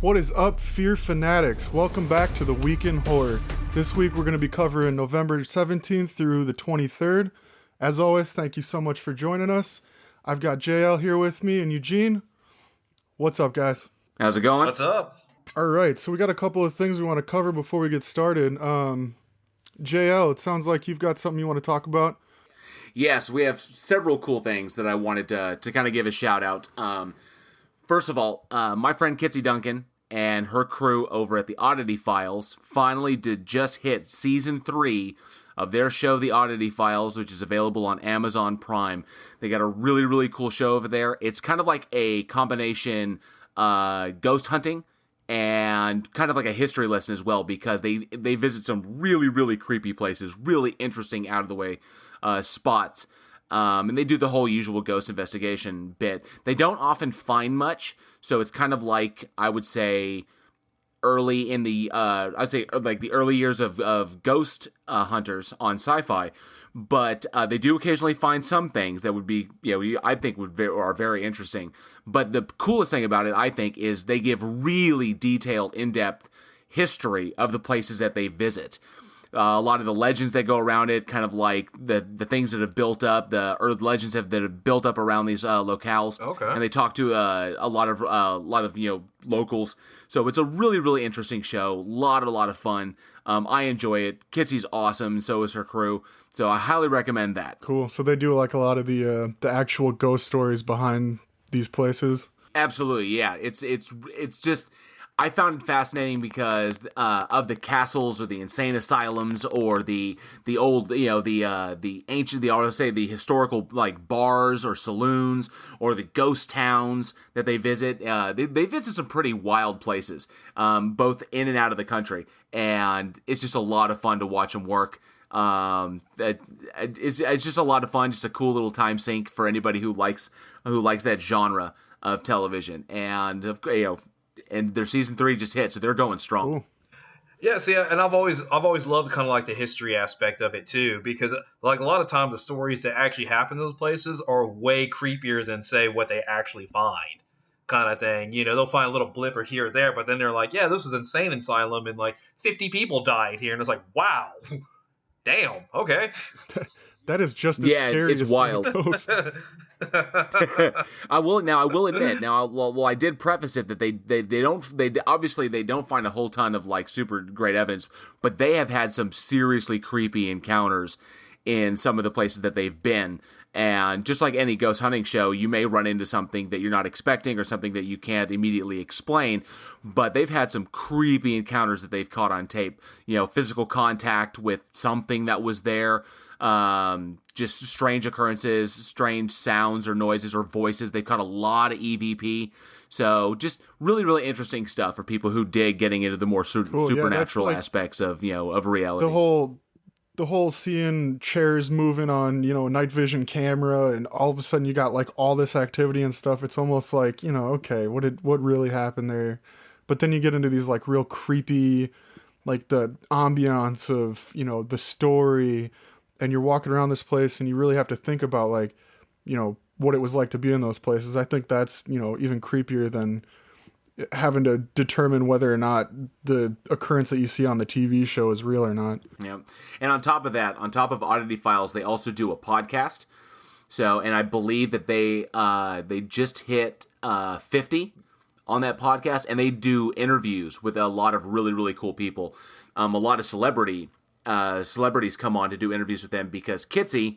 What is up, Fear Fanatics? Welcome back to the Week in Horror. This week we're going to be covering November 17th through the 23rd. As always, thank you so much for joining us. I've got JL here with me and Eugene. What's up, guys? How's it going? What's up? All right, so we got a couple of things we want to cover before we get started. JL, it sounds like you've got something you want to talk about. Yes, we have several cool things that I wanted to kind of give a shout out. First of all, my friend Kitsy Duncan and her crew over at the Oddity Files finally did just hit season 3 of their show, The Oddity Files, which is available on Amazon Prime. They got a really, really cool show over there. It's kind of like a combination ghost hunting and kind of like a history lesson as well, because they visit some really, really creepy places, really interesting, out-of-the-way spots. And they do the whole usual ghost investigation bit. They don't often find much, so it's kind of like, I would say, early in the, like the early years of ghost hunters on Sci-Fi. But they do occasionally find some things that would be, I think are very interesting. But the coolest thing about it, I think, is they give really detailed, in-depth history of the places that they visit. A lot of the legends that go around it, kind of like the things that have built up, the legends that have built up around these locales. Okay. And they talk to a lot of locals. So it's a really, really interesting show. A lot of fun. I enjoy it. Kitsy's awesome. So is her crew. So I highly recommend that. Cool. So they do like a lot of the actual ghost stories behind these places. Absolutely, yeah. It's just, I found it fascinating because of the castles or the insane asylums or the old, the ancient, I would say the historical like bars or saloons or the ghost towns that they visit. They visit some pretty wild places, both in and out of the country, and it's just a lot of fun to watch them work. It's just a lot of fun, just a cool little time sink for anybody who likes that genre of television, and and their season 3 just hit, so they're going strong. Cool. Yeah, see, and I've always loved kind of like the history aspect of it too, because like a lot of times the stories that actually happen in those places are way creepier than say what they actually find, kind of thing. They'll find a little blip or here or there, but then they're like, yeah, this is insane asylum and like 50 people died here, and it's like, wow, damn, okay. That is just as scary it's as wild. I will admit. I did preface it that they obviously don't find a whole ton of like super great evidence, but they have had some seriously creepy encounters in some of the places that they've been. And just like any ghost hunting show, you may run into something that you're not expecting or something that you can't immediately explain, but they've had some creepy encounters that they've caught on tape. Physical contact with something that was there, just strange occurrences, strange sounds or noises or voices. They've caught a lot of EVP. So just really, really interesting stuff for people who dig getting into the more supernatural aspects of reality. The whole seeing chairs moving on, night vision camera, and all of a sudden you got like all this activity and stuff. It's almost like, okay, what really happened there? But then you get into these like real creepy, like the ambiance of, the story, and you're walking around this place and you really have to think about like, what it was like to be in those places. I think that's, even creepier than having to determine whether or not the occurrence that you see on the TV show is real or not. Yeah. And on top of that, on top of Oddity Files, they also do a podcast. So, and I believe that they just hit 50 on that podcast, and they do interviews with a lot of really, really cool people. A lot of celebrities come on to do interviews with them because Kitsy,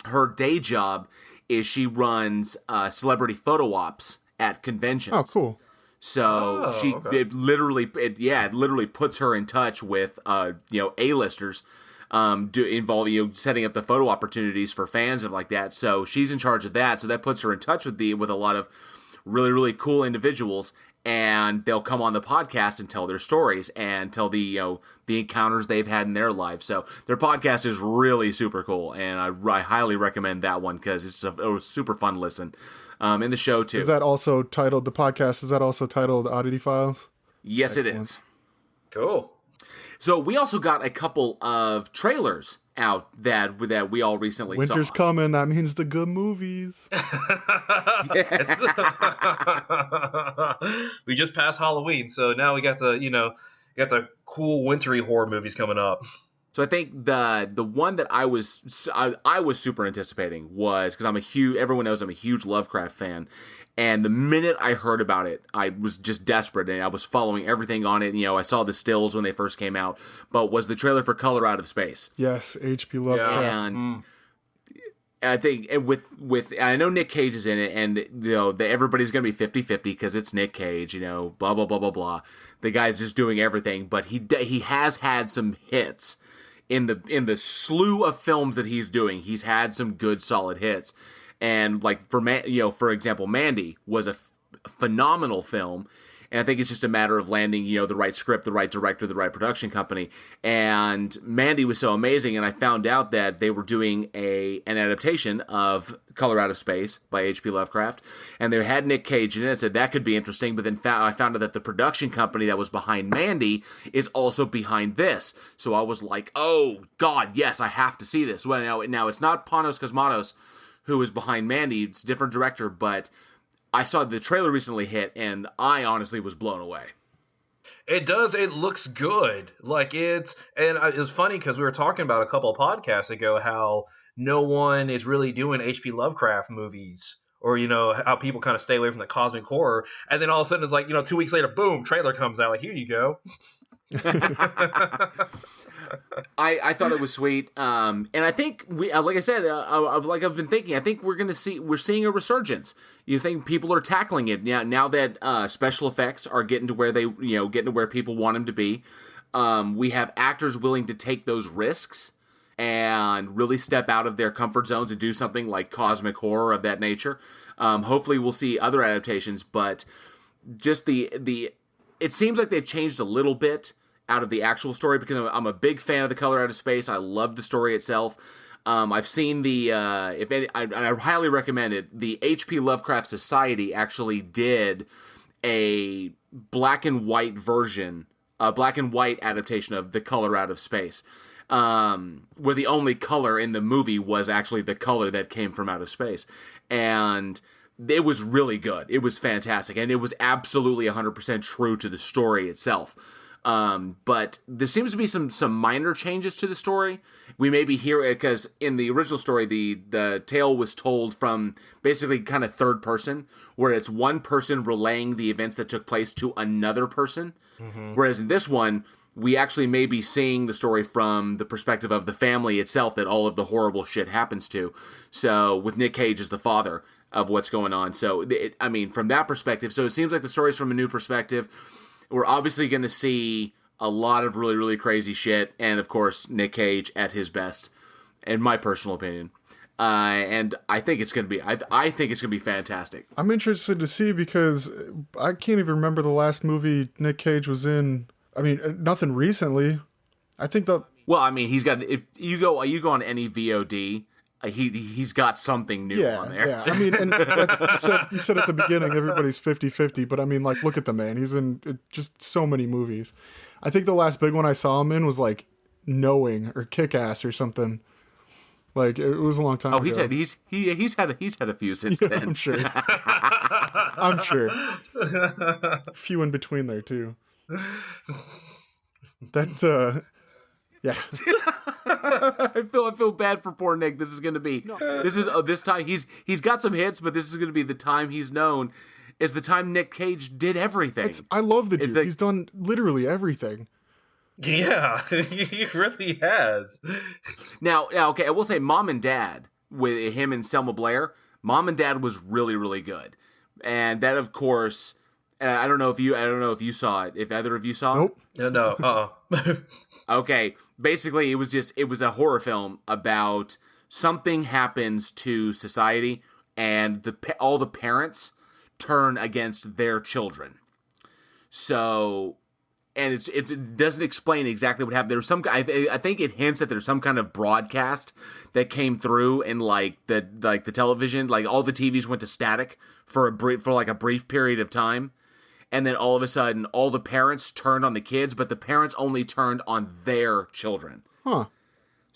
her day job is she runs celebrity photo ops at conventions. Oh, cool. So it literally puts her in touch with A-listers involving setting up the photo opportunities for fans and like that. So she's in charge of that. So that puts her in touch with a lot of really, really cool individuals, and they'll come on the podcast and tell their stories and tell the encounters they've had in their lives. So their podcast is really super cool, and I highly recommend that one because it's a super fun listen. In the show too. Is that also titled, the podcast, is that also titled Oddity Files? Yes, Excellent. It is. Cool. So we also got a couple of trailers out that we all recently Winter's saw. coming. That means the good movies. We just passed Halloween, so now we got the cool wintry horror movies coming up. So I think the one that I was super anticipating was, because everyone knows I'm a huge Lovecraft fan, and the minute I heard about it, I was just desperate, and I was following everything on it. I saw the stills when they first came out, but was the trailer for Color Out of Space. Yes, H.P. Lovecraft. And I think I know Nick Cage is in it, and everybody's gonna be 50-50 because it's Nick Cage, blah blah blah blah blah. The guy's just doing everything, but he has had some hits in the slew of films that he's doing. He's had some good solid hits, and like for example, Mandy was a phenomenal film. And I think it's just a matter of landing, the right script, the right director, the right production company. And Mandy was so amazing, and I found out that they were doing an adaptation of Color Out of Space by H.P. Lovecraft, and they had Nick Cage in it. I said that could be interesting, but then I found out that the production company that was behind Mandy is also behind this. So I was like, oh, God, yes, I have to see this. Well, now it's not Panos Cosmatos who is behind Mandy. It's a different director, but I saw the trailer recently hit, and I honestly was blown away. It does. It looks good. It was funny because we were talking about a couple of podcasts ago how no one is really doing H.P. Lovecraft movies, or how people kind of stay away from the cosmic horror, and then all of a sudden it's like 2 weeks later, boom, trailer comes out. Like, here you go. I thought it was sweet, and I think like I said, I've been thinking, I think we're seeing a resurgence. You think people are tackling it now that special effects are getting to where getting to where people want them to be. We have actors willing to take those risks and really step out of their comfort zones and do something like cosmic horror of that nature. Hopefully, we'll see other adaptations, but just it seems like they've changed a little bit out of the actual story, because I'm a big fan of The Color Out of Space. I love the story itself. I've seen I highly recommend it. The H.P. Lovecraft Society actually did a black and white adaptation of The Color Out of Space, where the only color in the movie was actually the color that came from outer space. And it was really good. It was fantastic. And it was absolutely 100% true to the story itself. But there seems to be some minor changes to the story. We may be hearing, because in the original story, the tale was told from basically kind of third person, where it's one person relaying the events that took place to another person. Mm-hmm. Whereas in this one, we actually may be seeing the story from the perspective of the family itself that all of the horrible shit happens to. So with Nick Cage as the father of what's going on. So, from that perspective, so it seems like the story's from a new perspective. We're obviously going to see a lot of really, really crazy shit, and of course, Nick Cage at his best, in my personal opinion. And I think it's going to be, I think it's going to be fantastic. I'm interested to see, because I can't even remember the last movie Nick Cage was in. Nothing recently. I think he's got, if you go on any VOD, he's got something new on there. Yeah, and you said at the beginning, everybody's 50-50, but look at the man. He's in just so many movies. I think the last big one I saw him in was Knowing or Kick-Ass or something. It was a long time ago. He's had a few since then. I'm sure. I'm sure. A few in between there too. Yeah. I feel bad for poor Nick. This is going to be this time he's got some hits, but this is going to be the time he's known is the time Nick Cage did everything. I love the dude. He's done literally everything. Yeah, he really has. Now, okay, I will say, Mom and Dad with him and Selma Blair. Mom and Dad was really, really good, and that, of course, I don't know if you saw it. If either of you saw it, nope. No. Okay, basically, it was a horror film about something happens to society, and all the parents turn against their children. So, and it doesn't explain exactly what happened. There was I think it hints that there's some kind of broadcast that came through, and the television, all the TVs went to static for a brief period of time. And then all of a sudden, all the parents turned on the kids, but the parents only turned on their children. Huh.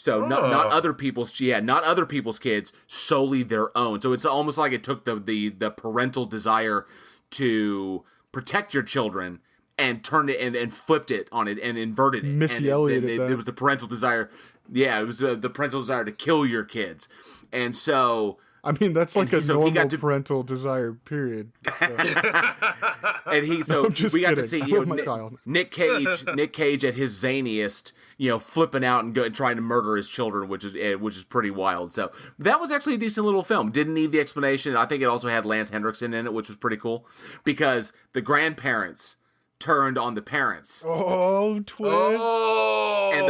So not Oh. other people's, not other people's kids, solely their own. So it's almost like it took the parental desire to protect your children and turned it and flipped it on it and inverted it. Missy And Elliott it was the parental desire. Yeah, it was the parental desire to kill your kids. And so, I mean, that's like a so he normal got to- parental desire, period. So, and he so I'm just we got to kidding. see I love my child. Nick Cage at his zaniest, flipping out and trying to murder his children, which is pretty wild. So that was actually a decent little film. Didn't need the explanation. I think it also had Lance Henriksen in it, which was pretty cool because the grandparents turned on the parents. oh, twist. Oh. And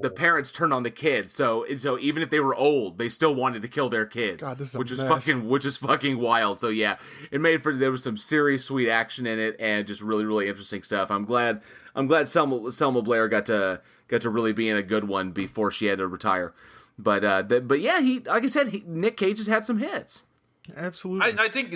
the parents turned on the kids. So even if they were old, they still wanted to kill their kids. God, this is a which mess. is fucking wild. So yeah, there was some serious sweet action in it and just really, really interesting stuff. I'm glad Selma Blair got to really be in a good one before she had to retire. But yeah, like I said, Nick Cage has had some hits. Absolutely. I think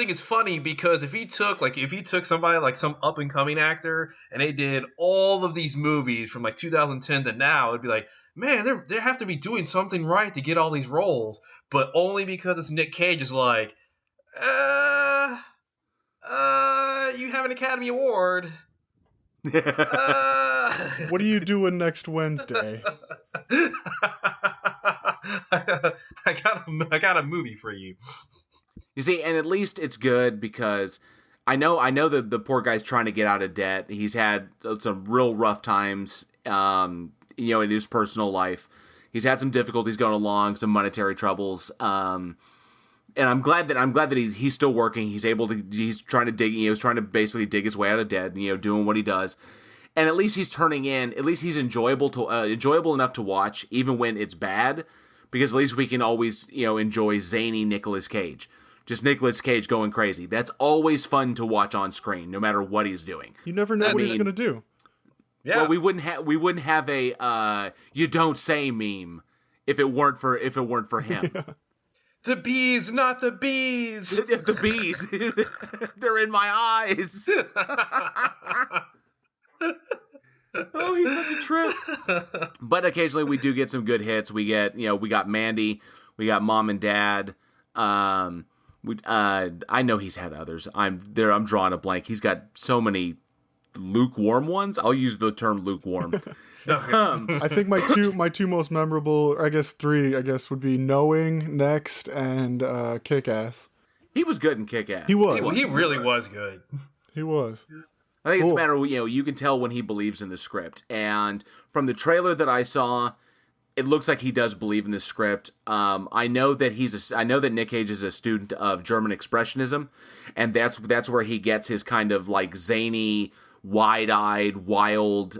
it's funny because if he took somebody like some up and coming actor and they did all of these movies from like 2010 to now, it'd be like, man, they have to be doing something right to get all these roles. But only because it's Nick Cage is like, you have an Academy Award. What are you doing next Wednesday? I got a movie for you. You see, and at least it's good because I know that the poor guy's trying to get out of debt. He's had some real rough times, in his personal life. He's had some difficulties going along, some monetary troubles. And I'm glad that he's still working. He's trying to dig. He's trying to basically dig his way out of debt. Doing what he does. And at least he's turning in. At least he's enjoyable enough to watch, even when it's bad, because at least we can always enjoy zany Nicolas Cage. Just Nicolas Cage going crazy. That's always fun to watch on screen, no matter what he's doing. You never know what he's going to do. Yeah. Well, we wouldn't have a "you don't say" meme if it weren't for him. Yeah. The bees, not the bees. The bees, they're in my eyes. Oh, he's such a trip. But occasionally we do get some good hits. We got Mandy, we got Mom and Dad. I know he's had others. I'm drawing a blank. He's got so many lukewarm ones. I'll use the term lukewarm. I think my two most memorable, I guess three, would be Knowing, Next, and Kick-Ass. He was good in Kick-Ass. He was. He really was good. He was. I think it's a Cool. matter of, you can tell when he believes in the script. And from the trailer that I saw, it looks like he does believe in the script. I know that Nick Cage is a student of German Expressionism, and that's where he gets his kind of like zany, wide-eyed, wild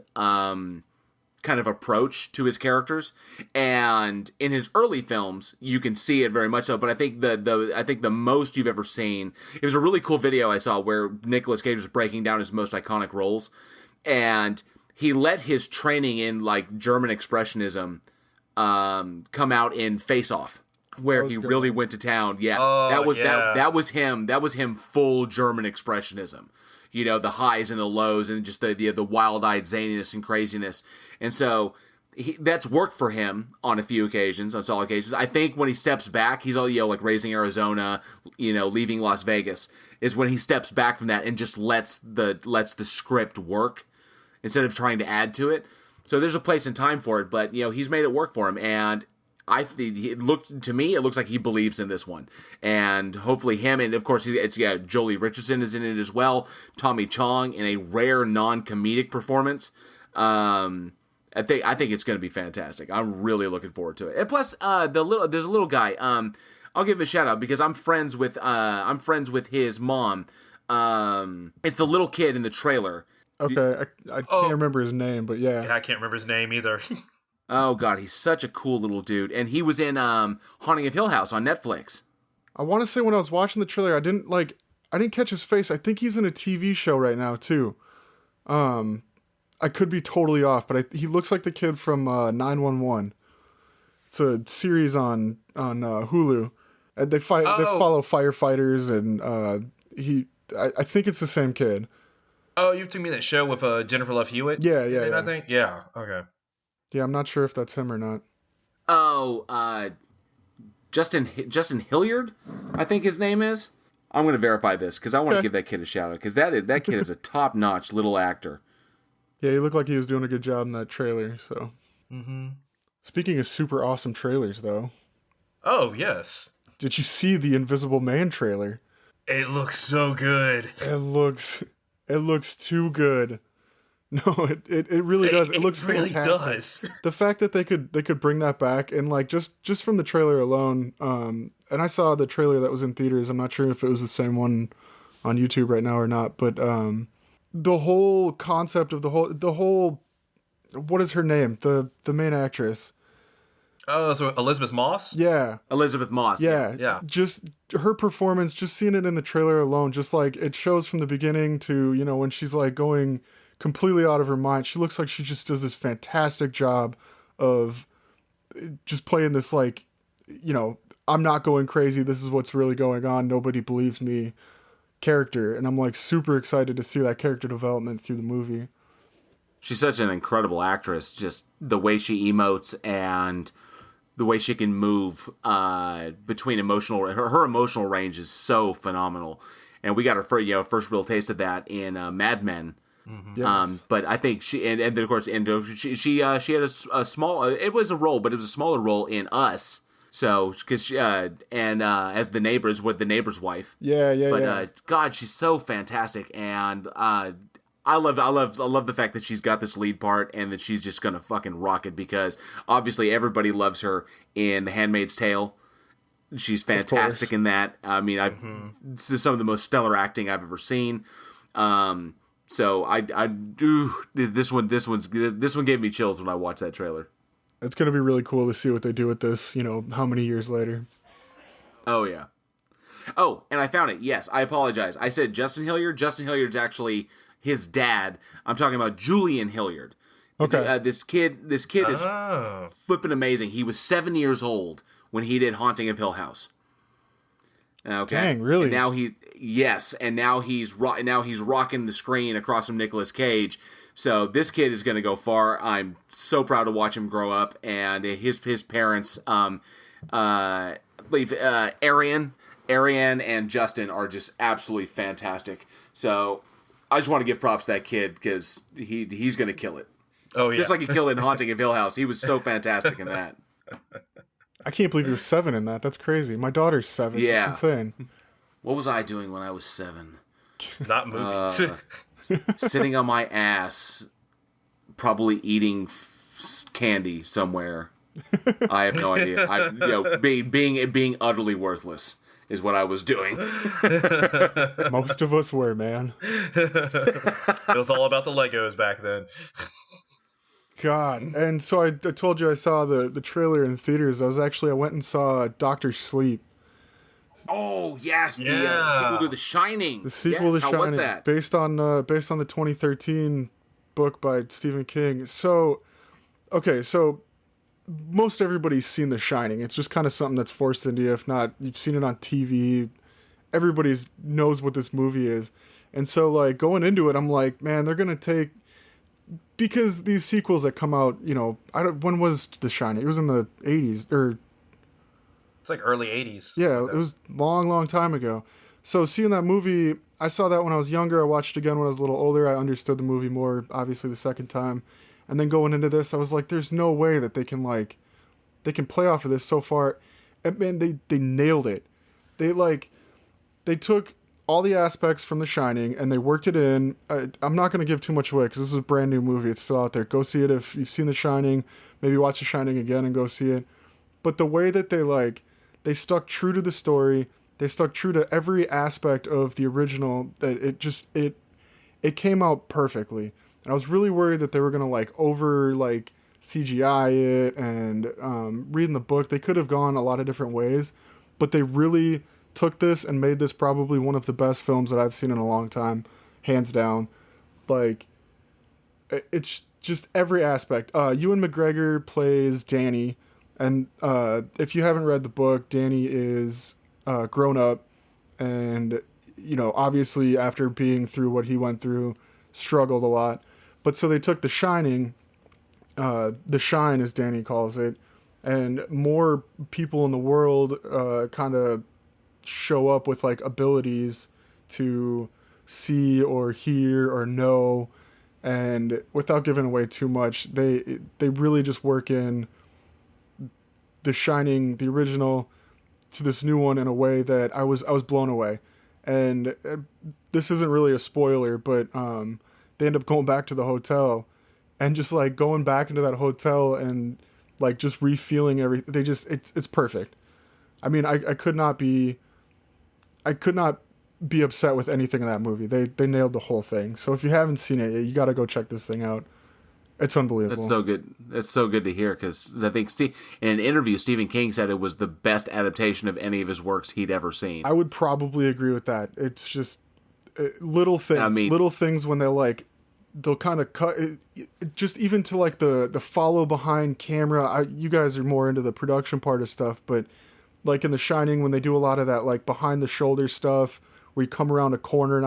kind of approach to his characters. And in his early films, you can see it very much so. But I think the most you've ever seen, it was a really cool video I saw where Nicolas Cage was breaking down his most iconic roles, and he let his training in like German Expressionism come out in Face Off, where he really went to town. Yeah, that was him. That was him full German Expressionism. The highs and the lows, and just the wild-eyed zaniness and craziness. And so that's worked for him on a few occasions, on solid occasions. I think when he steps back, he's all like Raising Arizona, Leaving Las Vegas, is when he steps back from that and just lets the script work instead of trying to add to it. So there's a place and time for it, but he's made it work for him, and it looks like he believes in this one, and hopefully him, and of course Jolie Richardson is in it as well. Tommy Chong in a rare non-comedic performance. I think it's going to be fantastic. I'm really looking forward to it, and plus there's a little guy. I'll give him a shout out because I'm friends with his mom. It's the little kid in the trailer. Okay, I can't remember his name, but yeah. I can't remember his name either. Oh God, he's such a cool little dude, and he was in Haunting of Hill House on Netflix. I want to say when I was watching the trailer, I didn't catch his face. I think he's in a TV show right now too. I could be totally off, but he looks like the kid from 911. It's a series on Hulu. And they follow firefighters, and I think it's the same kid. Oh, you took me that show with Jennifer Love Hewitt? Yeah. I think. Yeah. Okay. Yeah, I'm not sure if that's him or not. Oh, Justin Hilliard, I think his name is. I'm going to verify this because I want to Okay. give that kid a shout out because that kid is a top notch little actor. Yeah, he looked like he was doing a good job in that trailer. So, Mm-hmm. speaking of super awesome trailers, though, Oh yes, did you see the Invisible Man trailer? it looks so good. It looks, it looks too good. No, it really does. It looks It really fantastic. does. The fact that they could bring that back and like just from the trailer alone, and I saw the trailer that was in theaters. I'm not sure if it was the same one on YouTube right now or not, but the whole concept of the whole what is her name? The main actress. Oh, so Elizabeth Moss? Yeah. Elizabeth Moss. Yeah, Yeah. just her performance, just seeing it in the trailer alone, just like it shows from the beginning to, when she's like going completely out of her mind. She looks like she just does this fantastic job of just playing this like, I'm not going crazy. This is what's really going on. Nobody believes me character. And I'm like super excited to see that character development through the movie. She's such an incredible actress. Just the way she emotes and the way she can move between emotional. Her emotional range is so phenomenal, and we got her first real taste of that in Mad Men. Yes. But I think and then of course she had a small. It was a role, but it was a smaller role in Us. So because as the neighbor's wife. Yeah, yeah, But yeah. God, she's so fantastic, and I love the fact that she's got this lead part and that she's just gonna fucking rock it because obviously everybody loves her in The Handmaid's Tale. She's fantastic in that. I mean, this is some of the most stellar acting I've ever seen. So I do this one gave me chills when I watched that trailer. It's going to be really cool to see what they do with this, how many years later. Oh yeah. Oh, and I found it. Yes, I apologize. I said Justin Hilliard. Justin Hilliard's actually his dad. I'm talking about Julian Hilliard. Okay. This kid is Oh. flipping amazing. He was 7 years old when he did Haunting of Hill House. Okay. Dang, really? And now he's rocking the screen across from Nicolas Cage. So this kid is going to go far. I'm so proud to watch him grow up, and his parents, I believe Arian and Justin are just absolutely fantastic. So I just want to give props to that kid because he's going to kill it. Oh yeah. Just like he killed it in Haunting of Hill House. He was so fantastic in that. I can't believe he was 7 in that. That's crazy. My daughter's 7. Yeah. That's insane. What was I doing when I was 7? Not movies. Sitting on my ass, probably eating candy somewhere. I have no idea. Being utterly worthless is what I was doing. Most of us were, man. It was all about the Legos back then. God. And so I told you I saw the trailer in theaters. I went and saw Doctor Sleep. Oh yes, the Yeah. sequel to The Shining. The sequel Yes, to how was Shining, that? based on the 2013 book by Stephen King. So, okay, so most everybody's seen The Shining. It's just kind of something that's forced into you. If not, you've seen it on TV. Everybody knows what this movie is, and so like going into it, I'm like, man, they're gonna take because these sequels that come out, when was The Shining? It was in the 80s or. It's like early 80s. Yeah, it was long, long time ago. So seeing that movie, I saw that when I was younger. I watched it again when I was a little older. I understood the movie more, obviously, the second time. And then going into this, I was like, there's no way that they can play off of this so far. And man, they nailed it. They took all the aspects from The Shining and they worked it in. I'm not going to give too much away because this is a brand new movie. It's still out there. Go see it if you've seen The Shining. Maybe watch The Shining again and go see it. But the way that they stuck true to the story. They stuck true to every aspect of the original. That it came out perfectly. And I was really worried that they were gonna over CGI it and reading the book. They could have gone a lot of different ways, but they really took this and made this probably one of the best films that I've seen in a long time, hands down. It's just every aspect. Ewan McGregor plays Danny. And if you haven't read the book, Danny is grown up and, obviously after being through what he went through, struggled a lot. But so they took The Shining the shine, as Danny calls it, and more people in the world kind of show up with like abilities to see or hear or know, and without giving away too much, they really just work in the Shining, the original, to this new one in a way that I was blown away. And this isn't really a spoiler, but they end up going back to the hotel, and just like going back into that hotel and like just refeeling everything. They just it's perfect. I mean, I could not be upset with anything in that movie. They nailed the whole thing. So if you haven't seen it, you got to go check this thing out. It's unbelievable. That's so good. That's so good to hear, because I think in an interview, Stephen King said it was the best adaptation of any of his works he'd ever seen. I would probably agree with that. It's just little things, I mean, little things when they'll kind of cut just even to like the follow behind camera. You guys are more into the production part of stuff, but like in The Shining, when they do a lot of that like behind the shoulder stuff, where you come around a corner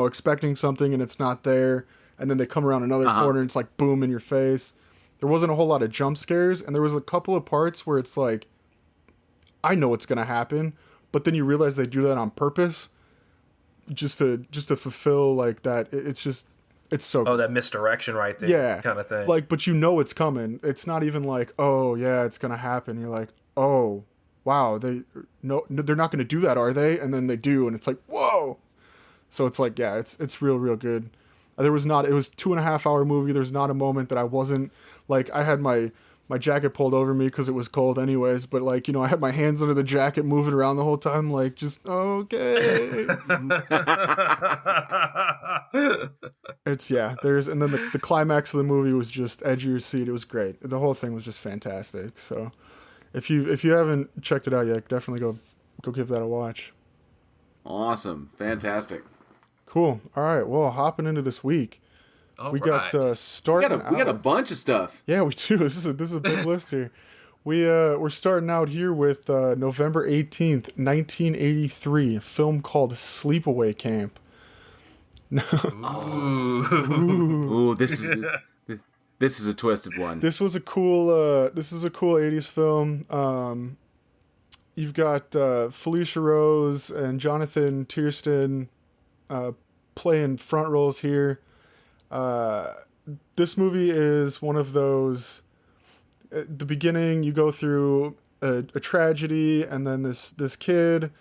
expecting something and it's not there, and then they come around another corner and it's like boom in your face. There wasn't a whole lot of jump scares, and there was a couple of parts where it's like, I know what's gonna happen, but then you realize they do that on purpose, just to fulfill like that. It's so Oh, that misdirection right there, yeah, kind of thing. like, but you know it's coming. It's not even like, oh yeah, it's gonna happen. You're like, oh wow, they're not gonna do that, are they? And then they do, and it's like, whoa. So it's like, yeah, it's real good. It was 2.5 hour movie. There's not a moment that I wasn't like, I had my jacket pulled over me because it was cold anyways, but like, I had my hands under the jacket moving around the whole time, like, just okay. And then the climax of the movie was just edge of your seat. It was great. The whole thing was just fantastic. So if you haven't checked it out yet, definitely go give that a watch. Awesome. Fantastic. Cool. All right. Well, hopping into this week, we got starting. We got a bunch of stuff. Yeah, we do. This is a big list here. We're starting out here with November 18th, 1983, a film called Sleepaway Camp. Ooh, this is a twisted one. This is a cool 80s film. You've got Felicia Rose and Jonathan Tiersten playing front roles here. This movie is one of those, at the beginning you go through a tragedy, and then this kid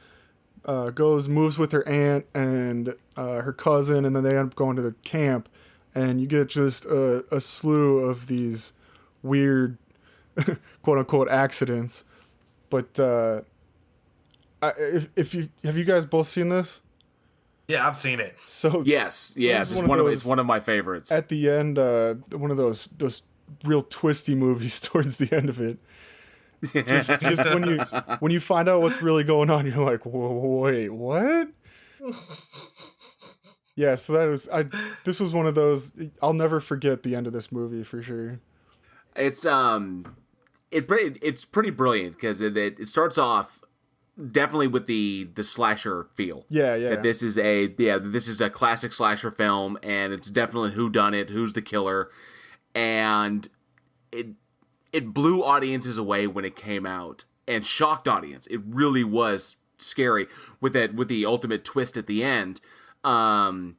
moves with her aunt and her cousin, and then they end up going to the camp, and you get just a slew of these weird quote unquote accidents. But have you guys both seen this? Yeah, I've seen it. So yes, it's one of my favorites. At the end, one of those real twisty movies towards the end of it. Just when you find out what's really going on, you're like, wait, what? Yeah, so this was one of those. I'll never forget the end of this movie for sure. It's pretty brilliant, because it starts off definitely with the slasher feel. Yeah. That this is a classic slasher film, and it's definitely whodunit, who's the killer, and it blew audiences away when it came out, and shocked audience. It really was scary with the ultimate twist at the end. And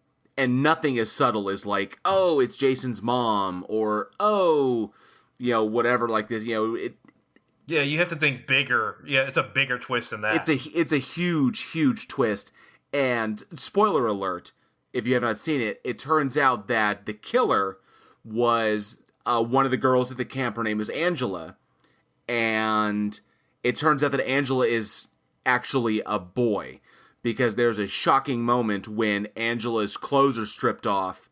nothing as subtle as like, oh, it's Jason's mom, or oh, whatever like this. Yeah, you have to think bigger. Yeah, it's a bigger twist than that. It's a huge twist. And spoiler alert, if you have not seen it, it turns out that the killer was one of the girls at the camp. Her name is Angela, and it turns out that Angela is actually a boy, because there's a shocking moment when Angela's clothes are stripped off,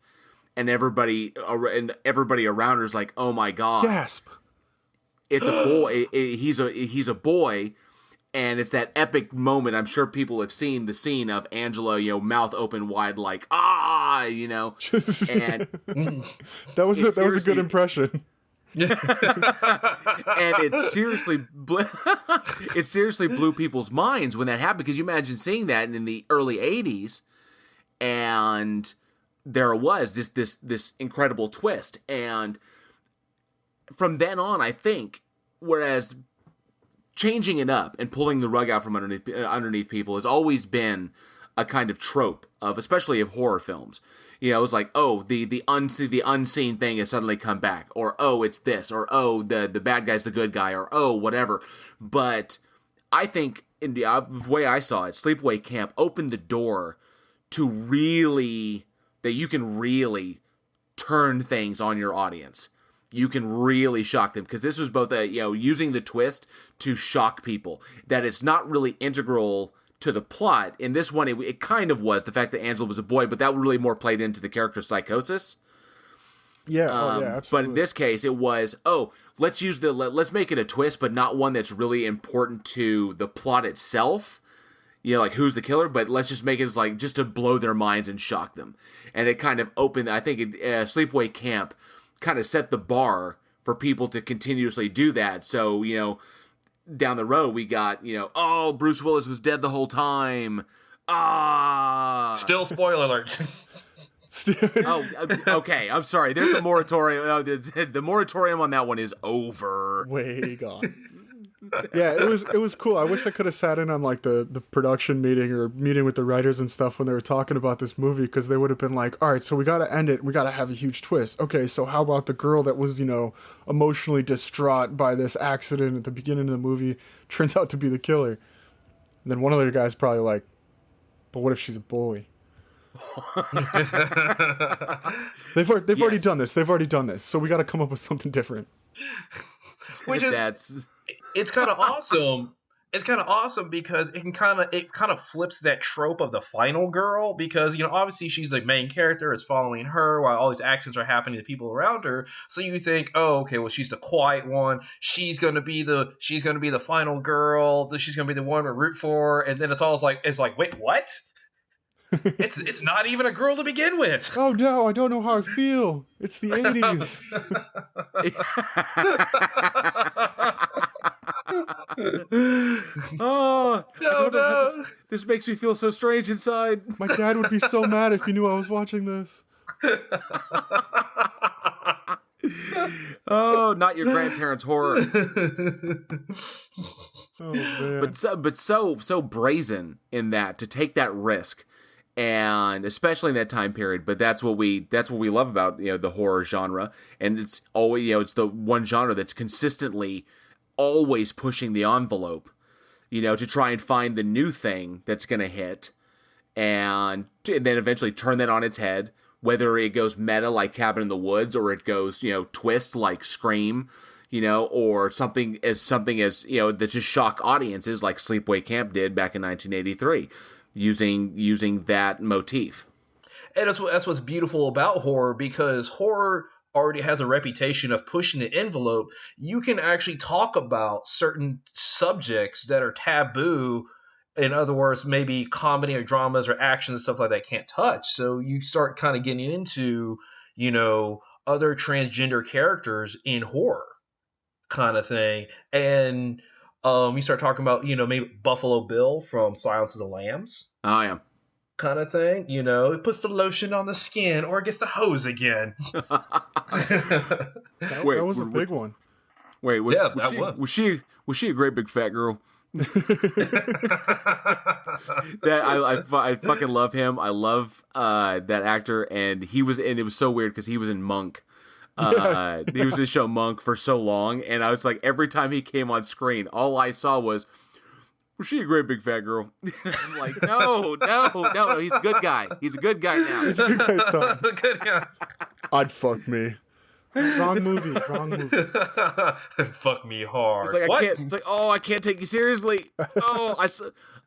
and everybody around her is like, "Oh my god!" Gasp! It's a boy. He's a boy, and it's that epic moment. I'm sure people have seen the scene of Angela, mouth open wide, like and that was a good impression. And it seriously blew people's minds when that happened, because you imagine seeing that in the early 80s, and there was this incredible twist. And from then on, I think, whereas changing it up and pulling the rug out from underneath people has always been a kind of trope of, especially of horror films. You know, it was like, oh, the unseen thing has suddenly come back, or oh, it's this, or oh, the bad guy's the good guy, or oh, whatever. But I think, in the way I saw it, Sleepaway Camp opened the door to really, that you can really turn things on your audience. You can really shock them, because this was both using the twist to shock people, that it's not really integral to the plot. In this one, it kind of was, the fact that Angela was a boy, but that really more played into the character's psychosis. Yeah, absolutely. But in this case, it was, let's make it a twist, but not one that's really important to the plot itself. You know, like who's the killer, but let's just make it like just to blow their minds and shock them. And it kind of opened, I think, Sleepaway Camp kind of set the bar for people to continuously do that. So, you know, down the road we got, you know, oh, Bruce Willis was dead the whole time. Still spoiler alert. Oh, okay. I'm sorry. There's the moratorium. The moratorium on that one is over. Way gone. Yeah, it was cool. I wish I could have sat in on like the production meeting or meeting with the writers and stuff when they were talking about this movie, because they would have been like, all right, so we got to end it. We got to have a huge twist. Okay, so how about the girl that was, you know, emotionally distraught by this accident at the beginning of the movie turns out to be the killer? And then one of the guys probably like, but what if she's a bully? They've already done this. They've already done this. So we got to come up with something different. Which is it's kind of awesome. It's kind of awesome because it kind of flips that trope of the final girl, because, you know, obviously she's the main character, is following her while all these actions are happening to people around her. So you think, oh, okay, well, she's the quiet one. She's gonna be the final girl. She's gonna be the one to root for. And then it's like, wait, what? It's not even a girl to begin with. Oh no, I don't know how I feel. It's the 80s. Oh no. This makes me feel so strange inside. My dad would be so mad if he knew I was watching this. Oh, not your grandparents' horror. Oh man. But so brazen in that, to take that risk. And especially in that time period, but that's what we love about, you know, the horror genre. And it's always, you know, it's the one genre that's consistently always pushing the envelope, you know, to try and find the new thing that's going to hit, and then eventually turn that on its head, whether it goes meta like Cabin in the Woods, or it goes, you know, twist like Scream, you know, or something as, you know, that just shock audiences like Sleepaway Camp did back in 1983. Using that motif. And that's what's beautiful about horror, because horror already has a reputation of pushing the envelope. You can actually talk about certain subjects that are taboo. In other words, maybe comedy or dramas or action and stuff like that can't touch. So you start kind of getting into, you know, other transgender characters in horror kind of thing. And you start talking about, you know, maybe Buffalo Bill from Silence of the Lambs. Oh, yeah. Kind of thing. You know, it puts the lotion on the skin, or it gets the hose again. That was a big one. Wait, was she a great big fat girl? I fucking love him. I love that actor, and it was so weird because he was in Monk. He was in the show Monk for so long, and I was like, every time he came on screen, all I saw was she a great big fat girl? I was like, no, he's a good guy. He's a good guy now. He's a good guy, Tom. Good guy. I'd fuck me. Wrong movie. Fuck me hard. It's like, I can't take you seriously. Oh,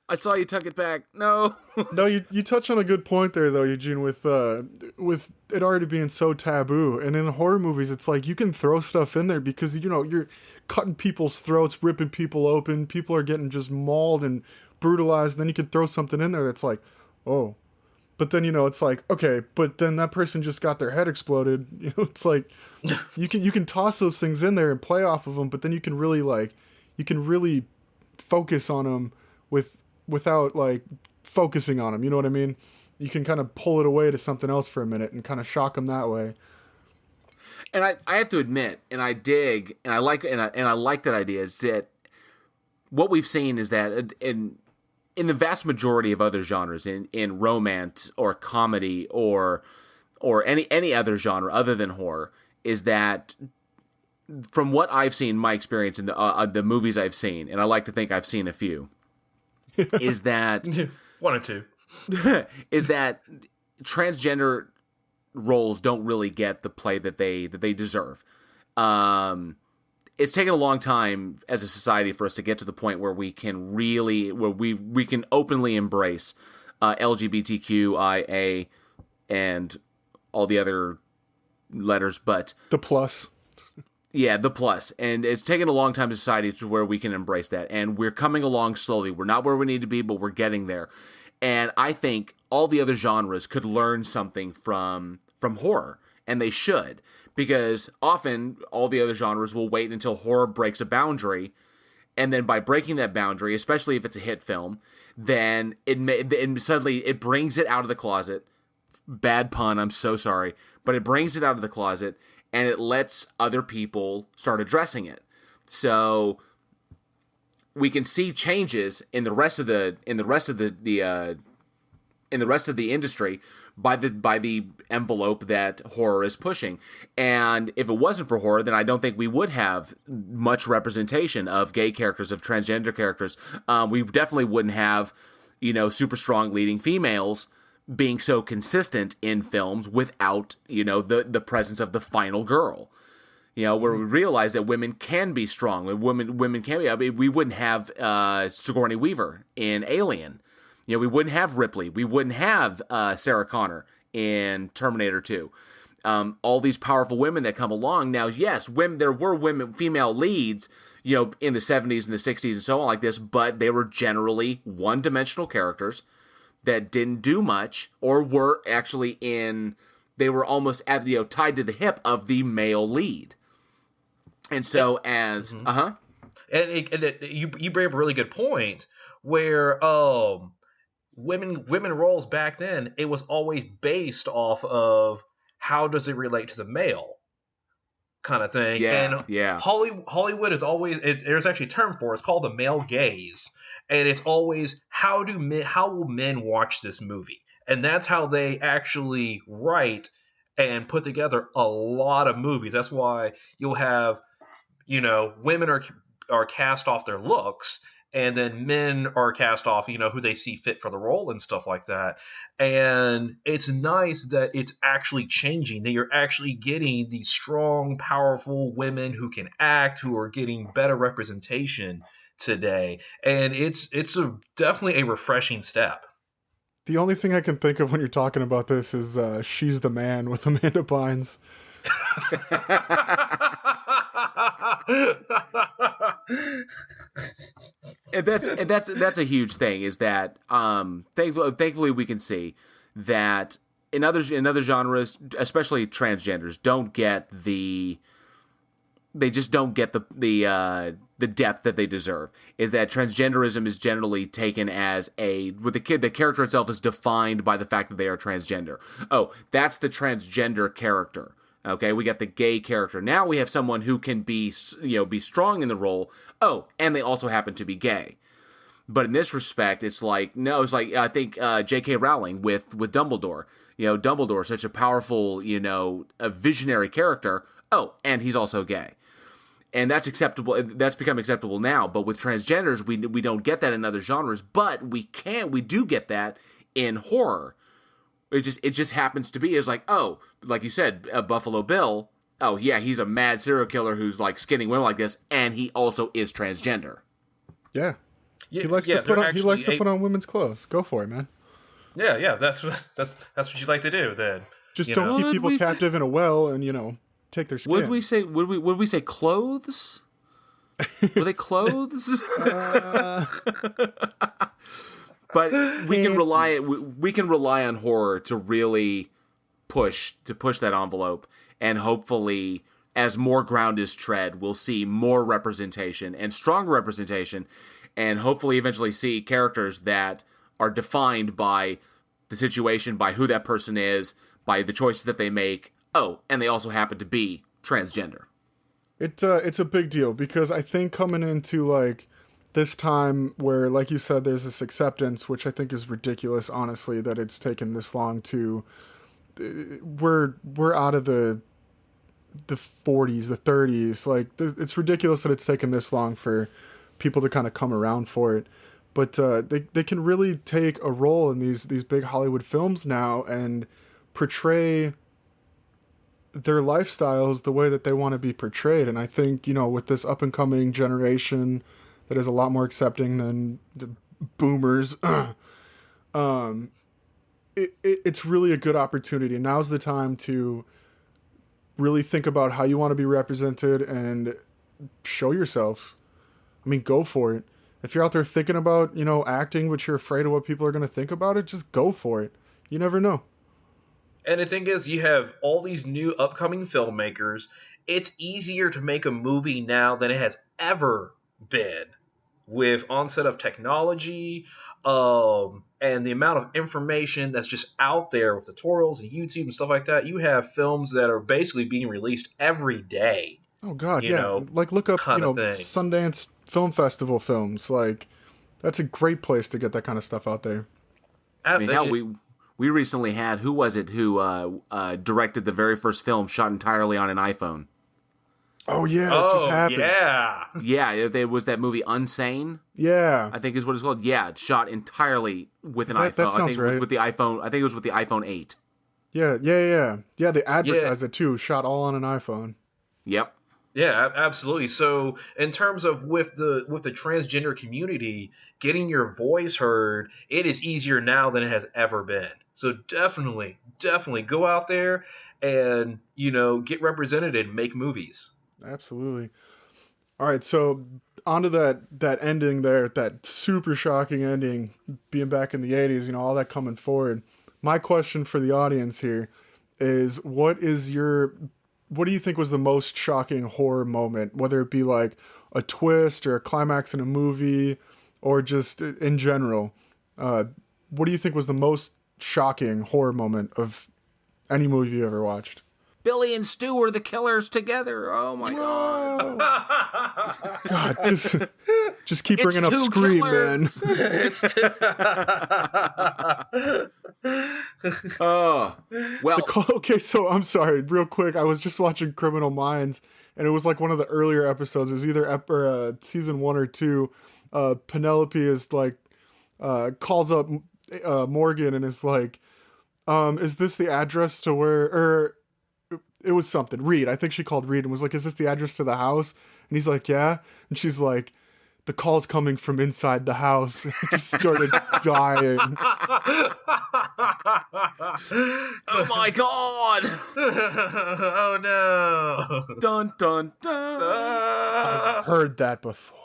I saw you tuck it back. No. No, you touch on a good point there, though, Eugene, with it already being so taboo. And in horror movies, it's like you can throw stuff in there because, you know, you're cutting people's throats, ripping people open. People are getting just mauled and brutalized. And then you can throw something in there that's like, oh. But then, you know, it's like, okay, but then that person just got their head exploded. You know, it's like you can toss those things in there and play off of them, but then you can really focus on them without like focusing on them. You know what I mean? You can kind of pull it away to something else for a minute and kind of shock them that way. And I have to admit, and I dig, and I like, and I like that idea. Is that what we've seen is that in the vast majority of other genres, in romance or comedy or any other genre other than horror, is that from what I've seen, my experience in the movies I've seen, and I like to think I've seen a few, is that one or two, is that transgender roles don't really get the play that they deserve. It's taken a long time as a society for us to get to the point where we can we can openly embrace LGBTQIA and all the other letters, but The plus. yeah, the plus. And it's taken a long time in society to where we can embrace that. And we're coming along slowly. We're not where we need to be, but we're getting there. And I think all the other genres could learn something from horror, and they should, because often all the other genres will wait until horror breaks a boundary, and then by breaking that boundary, especially if it's a hit film, then suddenly it brings it out of the closet. Bad pun, I'm so sorry, but it brings it out of the closet, and it lets other people start addressing it. So we can see changes in the rest of the industry by the envelope that horror is pushing. And if it wasn't for horror, then I don't think we would have much representation of gay characters, of transgender characters. We definitely wouldn't have, super strong leading females being so consistent in films without, the presence of the final girl. Where we realize that women can be strong. Women can be. I mean, we wouldn't have Sigourney Weaver in Alien. We wouldn't have Ripley. We wouldn't have Sarah Connor in Terminator 2. All these powerful women that come along. Now, yes, there were female leads, in the 70s and the 60s and so on like this, but they were generally one-dimensional characters that didn't do much, or were actually they were almost tied to the hip of the male lead. And so and you bring up a really good point where women roles back then, it was always based off of how does it relate to the male kind of thing. Yeah. Hollywood is always there's actually a term for it. It's called the male gaze, and it's always how will men watch this movie, and that's how they actually write and put together a lot of movies. That's why you'll have women are cast off their looks, and then men are cast off, who they see fit for the role and stuff like that. And it's nice that it's actually changing, that you're actually getting these strong, powerful women who can act, who are getting better representation today. And it's definitely a refreshing step. The only thing I can think of when you're talking about this is She's the Man with Amanda Bynes. And that's a huge thing, is that thankfully we can see that in other genres, especially transgenders, they just don't get the depth that they deserve. Is that transgenderism is generally taken as the character itself is defined by the fact that they are transgender. Oh, that's the transgender character. Okay, we got the gay character. Now we have someone who can be strong in the role. Oh, and they also happen to be gay. But in this respect, it's like I think J.K. Rowling with Dumbledore. Dumbledore, such a powerful, a visionary character. Oh, and he's also gay. And that's acceptable. That's become acceptable now. But with transgenders, we don't get that in other genres. But we do get that in horror. It just happens to be, is like, oh, like you said, Buffalo Bill. Oh yeah, he's a mad serial killer who's like skinning women like this, and he also is transgender. Yeah, he likes to put on women's clothes. Go for it, man. Yeah. That's what you like to do. Then just don't keep people captive in a well, and take their skin. Would we say clothes? Were they clothes? But we can rely on horror to really push that envelope, and hopefully, as more ground is tread, we'll see more representation and stronger representation, and hopefully eventually see characters that are defined by the situation, by who that person is, by the choices that they make. Oh, and they also happen to be transgender. It's a big deal because I think coming into like this time where, like you said, there's this acceptance, which I think is ridiculous, honestly, that it's taken this long to. We're out of the 40s, the 30s. Like it's ridiculous that it's taken this long for people to kind of come around for it. But they can really take a role in these big Hollywood films now and portray their lifestyles the way that they want to be portrayed. And I think, with this up and coming generation that is a lot more accepting than the boomers, it's really a good opportunity. Now's the time to really think about how you want to be represented and show yourselves. I mean, go for it. If you're out there thinking about, acting, but you're afraid of what people are going to think about it, just go for it. You never know. And the thing is, you have all these new upcoming filmmakers. It's easier to make a movie now than it has ever been, with onset of technology, and the amount of information that's just out there with tutorials and YouTube and stuff like that. You have films that are basically being released every day. Oh God, yeah. Like look up, Sundance Film Festival films. Like that's a great place to get that kind of stuff out there. I mean, hell, we recently had, who was it who directed the very first film shot entirely on an iPhone? Oh yeah, it just happened. Yeah, it was that movie Unsane. Yeah, I think is what it's called. Yeah, it shot entirely with an iPhone. That sounds I think right. It was with the iPhone. I think it was with the iPhone 8. Yeah. They advertised it too. Shot all on an iPhone. Yep. Yeah, absolutely. So, in terms of with the transgender community getting your voice heard, it is easier now than it has ever been. So definitely go out there and get represented and make movies. Absolutely. All right, so onto that ending there, that super shocking ending, being back in the 80s, all that coming forward. My question for the audience here is, what do you think was the most shocking horror moment, whether it be like a twist or a climax in a movie or just in general? What do you think was the most shocking horror moment of any movie you ever watched? Billy and Stu were the killers together. Oh my God. God, just keep bringing up Scream, killers. Man. Oh, well. Okay, so I'm sorry, real quick. I was just watching Criminal Minds, and it was like one of the earlier episodes. It was either season 1 or 2. Penelope is like, calls up Morgan and is like, is this the address to where, or it was something. Reed, I think she called Reed and was like, is this the address to the house? And he's like, yeah. And she's like, the call's coming from inside the house. And he started dying. Oh my God. Oh no. Dun, dun, dun. I've heard that before.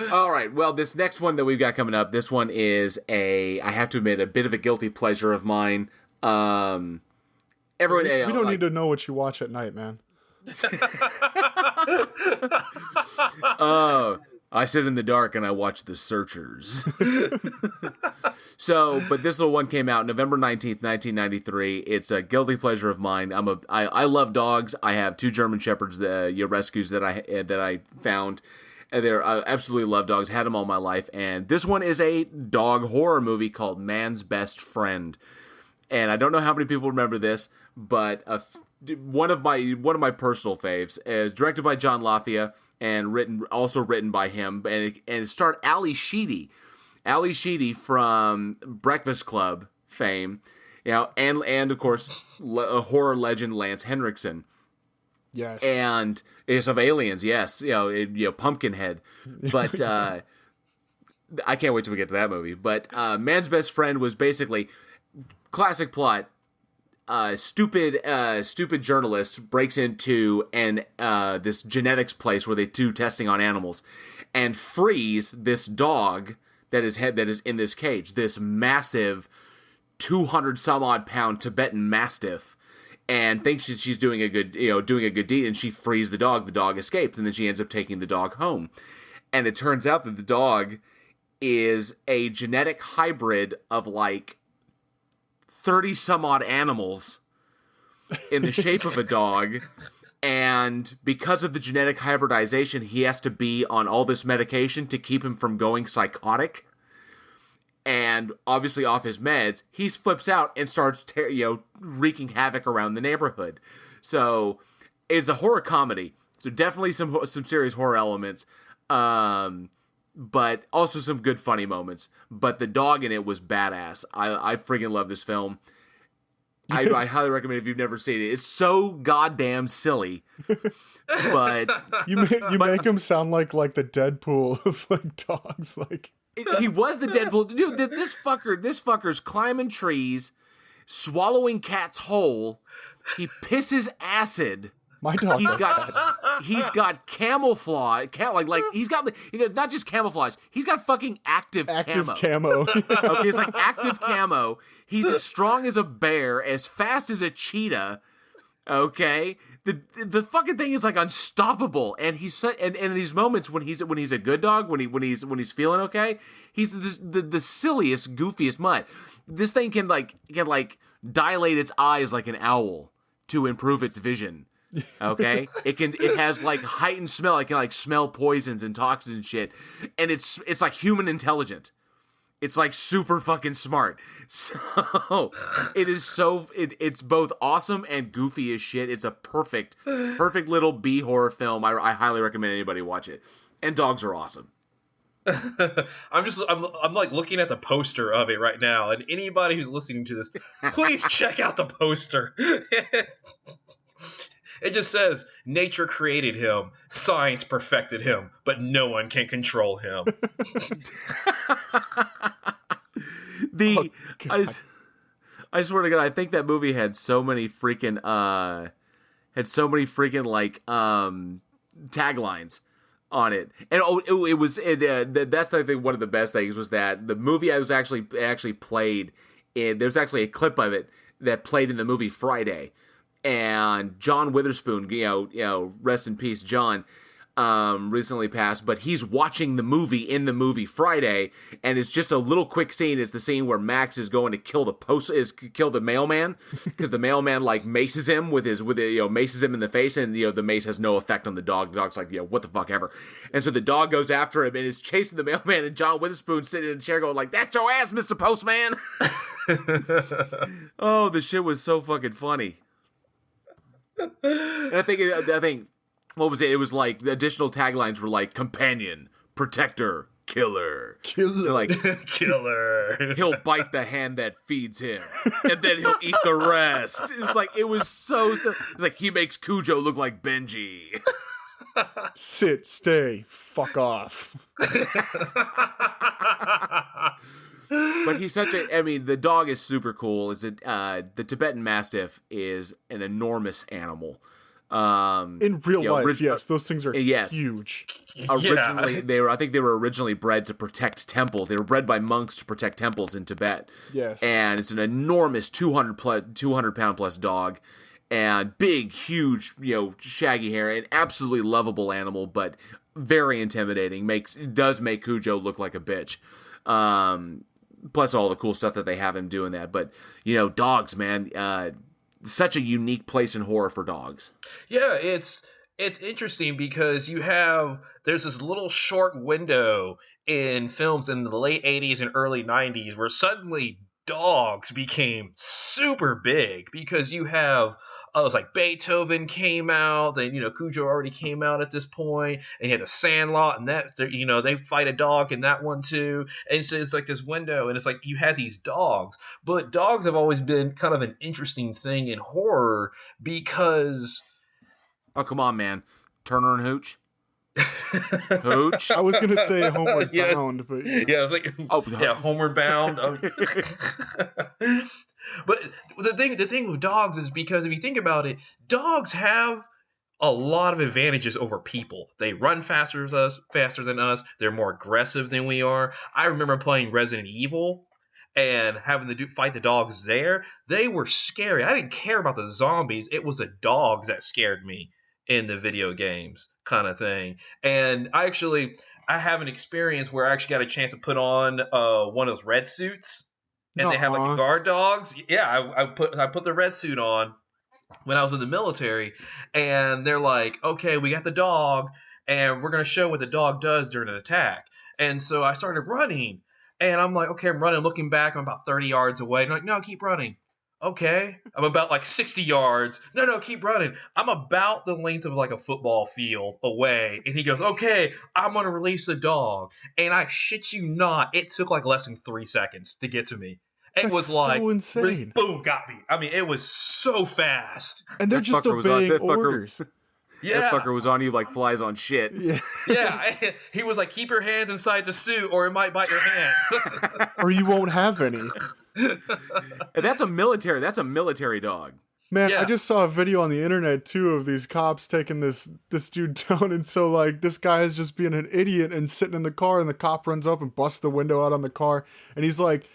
All right. Well, this next one that we've got coming up, this one is I have to admit, a bit of a guilty pleasure of mine. Everyone, we don't need to know what you watch at night, man. I sit in the dark and I watch The Searchers. But this little one came out November 19th, 1993. It's a guilty pleasure of mine. I love dogs. I have 2 German Shepherds, rescues that I found. And they're absolutely love dogs. Had them all my life. And this one is a dog horror movie called Man's Best Friend. And I don't know how many people remember this, but one of my personal faves is directed by John LaFia and written by him, and it starred Ali Sheedy from Breakfast Club fame, and of course horror legend Lance Henriksen. Yes. And it's of Aliens, yes, Pumpkinhead, but I can't wait till we get to that movie. But Man's Best Friend was basically classic plot. Stupid journalist breaks into this genetics place where they do testing on animals, and frees this dog that is in this cage, this massive 200 some odd pound Tibetan Mastiff, and thinks she's doing a good deed, and she frees the dog. The dog escapes, and then she ends up taking the dog home, and it turns out that the dog is a genetic hybrid of like 30 some odd animals in the shape of a dog. And because of the genetic hybridization, he has to be on all this medication to keep him from going psychotic. And obviously off his meds, he flips out and starts wreaking havoc around the neighborhood. So it's a horror comedy. So definitely some serious horror elements. But also some good funny moments. But the dog in it was badass. I freaking love this film. I highly recommend if you've never seen it. It's so goddamn silly. But you make him sound like the Deadpool of like dogs. Like he was the Deadpool. Dude, this fucker's climbing trees, swallowing cats whole. He pisses acid. My dog. He's got camouflage. He's got not just camouflage. He's got fucking active camo. Okay, it's like active camo. He's as strong as a bear, as fast as a cheetah. Okay, the fucking thing is like unstoppable. And and in these moments when he's a good dog, when he's feeling okay, he's the silliest, goofiest mutt. This thing can dilate its eyes like an owl to improve its vision. Okay, it has like heightened smell. It can like smell poisons and toxins and shit, and it's like human intelligent. It's like super fucking smart. So it's both awesome and goofy as shit. It's a perfect little B horror film. I highly recommend anybody watch it. And dogs are awesome. I'm like looking at the poster of it right now, and anybody who's listening to this, please check out the poster. It just says, nature created him, science perfected him, but no one can control him. I swear to God, I think that movie had so many freaking taglines on it. And that's I think one of the best things was that the movie I was actually played in. There's actually a clip of it that played in the movie Friday. And John Witherspoon, rest in peace, John, recently passed, but he's watching the movie Friday, and it's just a little quick scene. It's the scene where Max is going to kill the mailman, because the mailman maces him maces him in the face, and the mace has no effect on the dog. The dog's like, what the fuck ever. And so the dog goes after him and is chasing the mailman, and John Witherspoon sitting in a chair going like, "That's your ass, Mr. Postman." Oh, the shit was so fucking funny. And I think what was it? It was like the additional taglines were like companion, protector, killer. Like Killer. He'll bite the hand that feeds him, and then he'll eat the rest. It was so it's like he makes Cujo look like Benji. Sit, stay, fuck off. But he's the dog is super cool. The Tibetan Mastiff is an enormous animal. In real life, yes, those things are huge. Originally, they were originally bred to protect temples. They were bred by monks to protect temples in Tibet. Yes. And it's an enormous 200 pound plus dog, and big, huge, shaggy hair, an absolutely lovable animal, but very intimidating. Does make Cujo look like a bitch. Plus all the cool stuff that they have him doing that. But, dogs, man, such a unique place in horror for dogs. Yeah, it's interesting because there's this little short window in films in the late 80s and early 90s where suddenly dogs became super big, because you have it was like Beethoven came out, and Cujo already came out at this point, and you had the Sandlot, and that's they fight a dog in that one too, and so it's like this window, and it's like you had these dogs, but dogs have always been kind of an interesting thing in horror because. Oh, come on, man, Turner and Hooch. Hooch. I was gonna say Homeward Bound, but yeah, Homeward Bound. But the thing with dogs is, because if you think about it, dogs have a lot of advantages over people. They run faster than us. They're more aggressive than we are. I remember playing Resident Evil and having to fight the dogs there. They were scary. I didn't care about the zombies. It was the dogs that scared me in the video games, kind of thing. And I have an experience where I actually got a chance to put on one of those red suits, and they have like the guard dogs. Yeah, I put the red suit on, when I was in the military, and they're like, okay, we got the dog, and we're going to show what the dog does during an attack. And so I started running, and I'm like, okay, I'm running, looking back, I'm about 30 yards away. And they're like, no, keep running. Okay, I'm about like 60 yards. No, keep running. I'm about the length of like a football field away. And he goes, okay, I'm going to release the dog. And I shit you not, it took like less than 3 seconds to get to me. It That's was like, so really, insane. boom, got me. I mean, it was so fast. And they're That just fucker was on. obeying That fucker. orders. That Yeah. fucker was on you like flies on shit. Yeah. Yeah. He was like, keep your hands inside the suit or it might bite your hands. Or you won't have any. And that's a military dog. Man, I Yeah. just saw a video on the internet too of these cops taking this dude down, and so like this guy is just being an idiot and sitting in the car, and the cop runs up and busts the window out on the car, and he's like,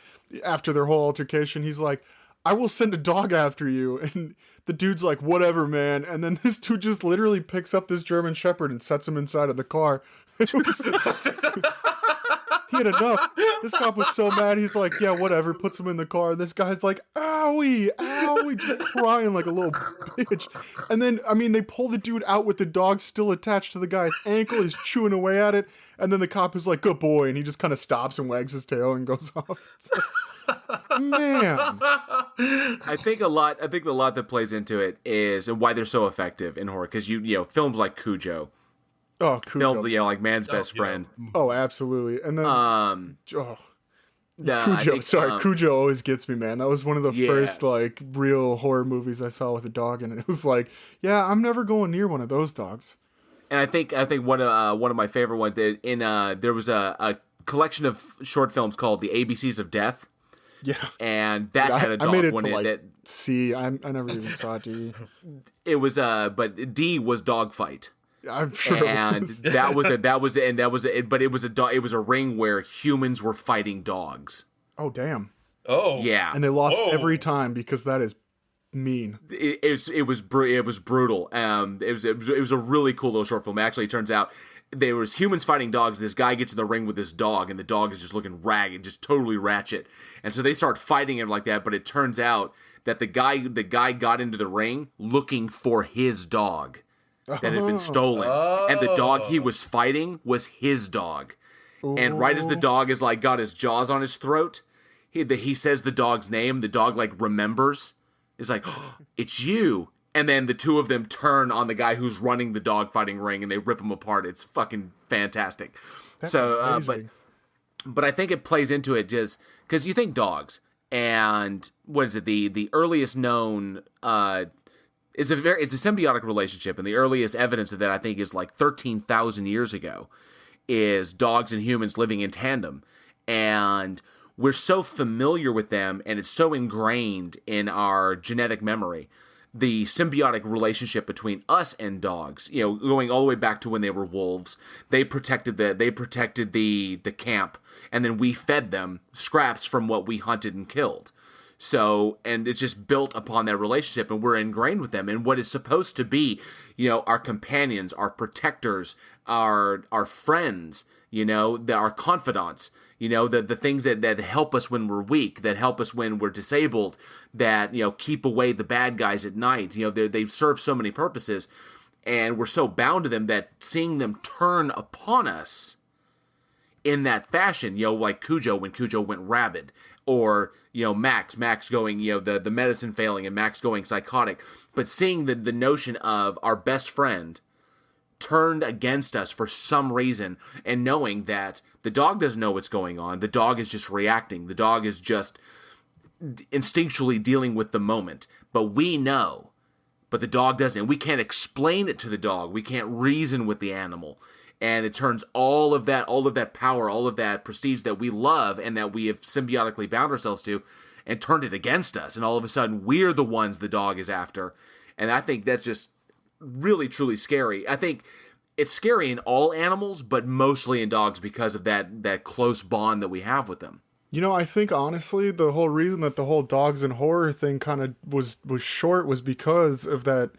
after their whole altercation, he's like, I will send a dog after you, and the dude's like, whatever, man, and then this dude just literally picks up this German Shepherd and sets him inside of the car. It was, he had enough. This cop was so mad. He's like, yeah, whatever. Puts him in the car. This guy's like, owie, owie, just crying like a little bitch. And then, I mean, they pull the dude out with the dog still attached to the guy's ankle. He's chewing away at it. And then the cop is like, good boy. And he just kind of stops and wags his tail and goes off. It's like, man. I think a lot that plays into it is why they're so effective in horror. Because you know films like Cujo, Oh, Cujo. films like Man's Best Friend. Oh, absolutely. And then, oh, I Cujo. think, Sorry, Cujo always gets me, man. That was one of the Yeah. first like real horror movies I saw with a dog in it. It was like, yeah, I'm never going near one of those dogs. And I think one of my favorite ones that there was a collection of short films called The ABCs of Death, Yeah. and that had a I dog made it one to in like that. C. I never even saw D. It was but D was Dogfight. I'm sure. And it was. but it was a ring where humans were fighting dogs. Oh damn! Oh. Yeah, And they lost Whoa. every time because that is mean. it was brutal. It was a really cool little short film. Actually, it turns out there was humans fighting dogs. This guy gets in the ring with this dog, and the dog is just looking ragged, just totally ratchet. And so they start fighting him like that. But it turns out that the guy got into the ring looking for his dog that had been stolen, and the dog he was fighting was his dog. And right as the dog is like got his jaws on his throat, he says the dog's name. The dog like remembers. Is like, oh, it's you. And then the two of them turn on the guy who's running the dog fighting ring, and they rip him apart. It's fucking fantastic. That's so, amazing. but I think it plays into it just because you think dogs, and what is it? The earliest known it's a symbiotic relationship, and the earliest evidence of that I think is like 13,000 years ago, is dogs and humans living in tandem, and we're so familiar with them, and it's so ingrained in our genetic memory. The symbiotic relationship between us and dogs, you know, going all the way back to when they were wolves, they protected the camp, and then we fed them scraps from what we hunted and killed. So, and it's just built upon that relationship, and we're ingrained with them. And what is supposed to be, you know, our companions, our protectors, our friends, you know, our confidants, you know, the things that help us when we're weak, that help us when we're disabled, that, you know, keep away the bad guys at night. You know, they serve so many purposes, and we're so bound to them that seeing them turn upon us in that fashion, you know, like Cujo, when Cujo went rabid, or, you know, Max going, you know, the medicine failing and Max going psychotic, but seeing the notion of our best friend turned against us for some reason, and knowing that the dog doesn't know what's going on, the dog is just reacting, the dog is just instinctually dealing with the moment, but we know, but the dog doesn't, and we can't explain it to the dog, we can't reason with the animal. And it turns all of that power, all of that prestige that we love and that we have symbiotically bound ourselves to, and turned it against us. And all of a sudden, we're the ones the dog is after. And I think that's just really, truly scary. I think it's scary in all animals, but mostly in dogs because of that close bond that we have with them. You know, I think honestly, the whole reason that the whole dogs and horror thing kind of was short was because of that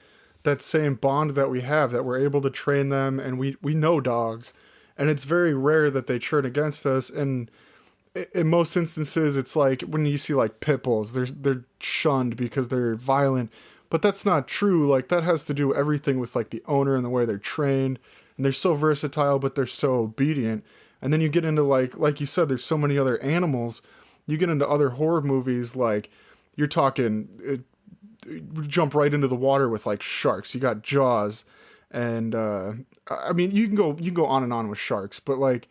same bond that we have, that we're able to train them, and we know dogs, and it's very rare that they turn against us. And in most instances, it's like when you see like pit bulls, they're shunned because they're violent. But that's not true. Like, that has to do everything with, like, the owner and the way they're trained. And they're so versatile, but they're so obedient. And then you get into, like you said, there's so many other animals. You get into other horror movies, like, you're talking, jump right into the water with, like, sharks. You got Jaws. And, I mean, you can go on and on with sharks. But, like,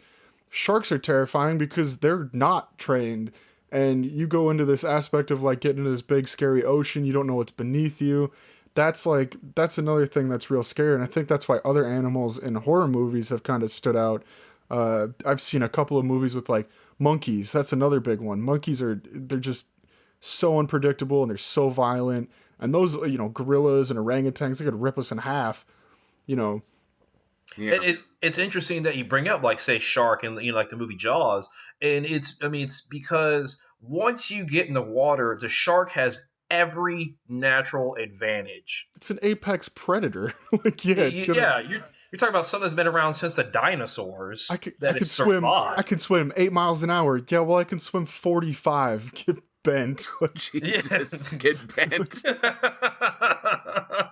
sharks are terrifying because they're not trained. And you go into this aspect of, like, getting into this big scary ocean, you don't know what's beneath you. That's another thing that's real scary, and I think that's why other animals in horror movies have kind of stood out. I've seen a couple of movies with, like, monkeys. That's another big one. They're just so unpredictable, and they're so violent. And those, gorillas and orangutans, they could rip us in half. You know. Yeah. And it's interesting that you bring up, like, say, shark and, like the movie Jaws, and it's because once you get in the water, the shark has every natural advantage. It's an apex predator. Like, You're talking about something that's been around since the dinosaurs. I could swim 8 miles an hour. Yeah, well, I can swim 45. Get bent. Jesus, get bent.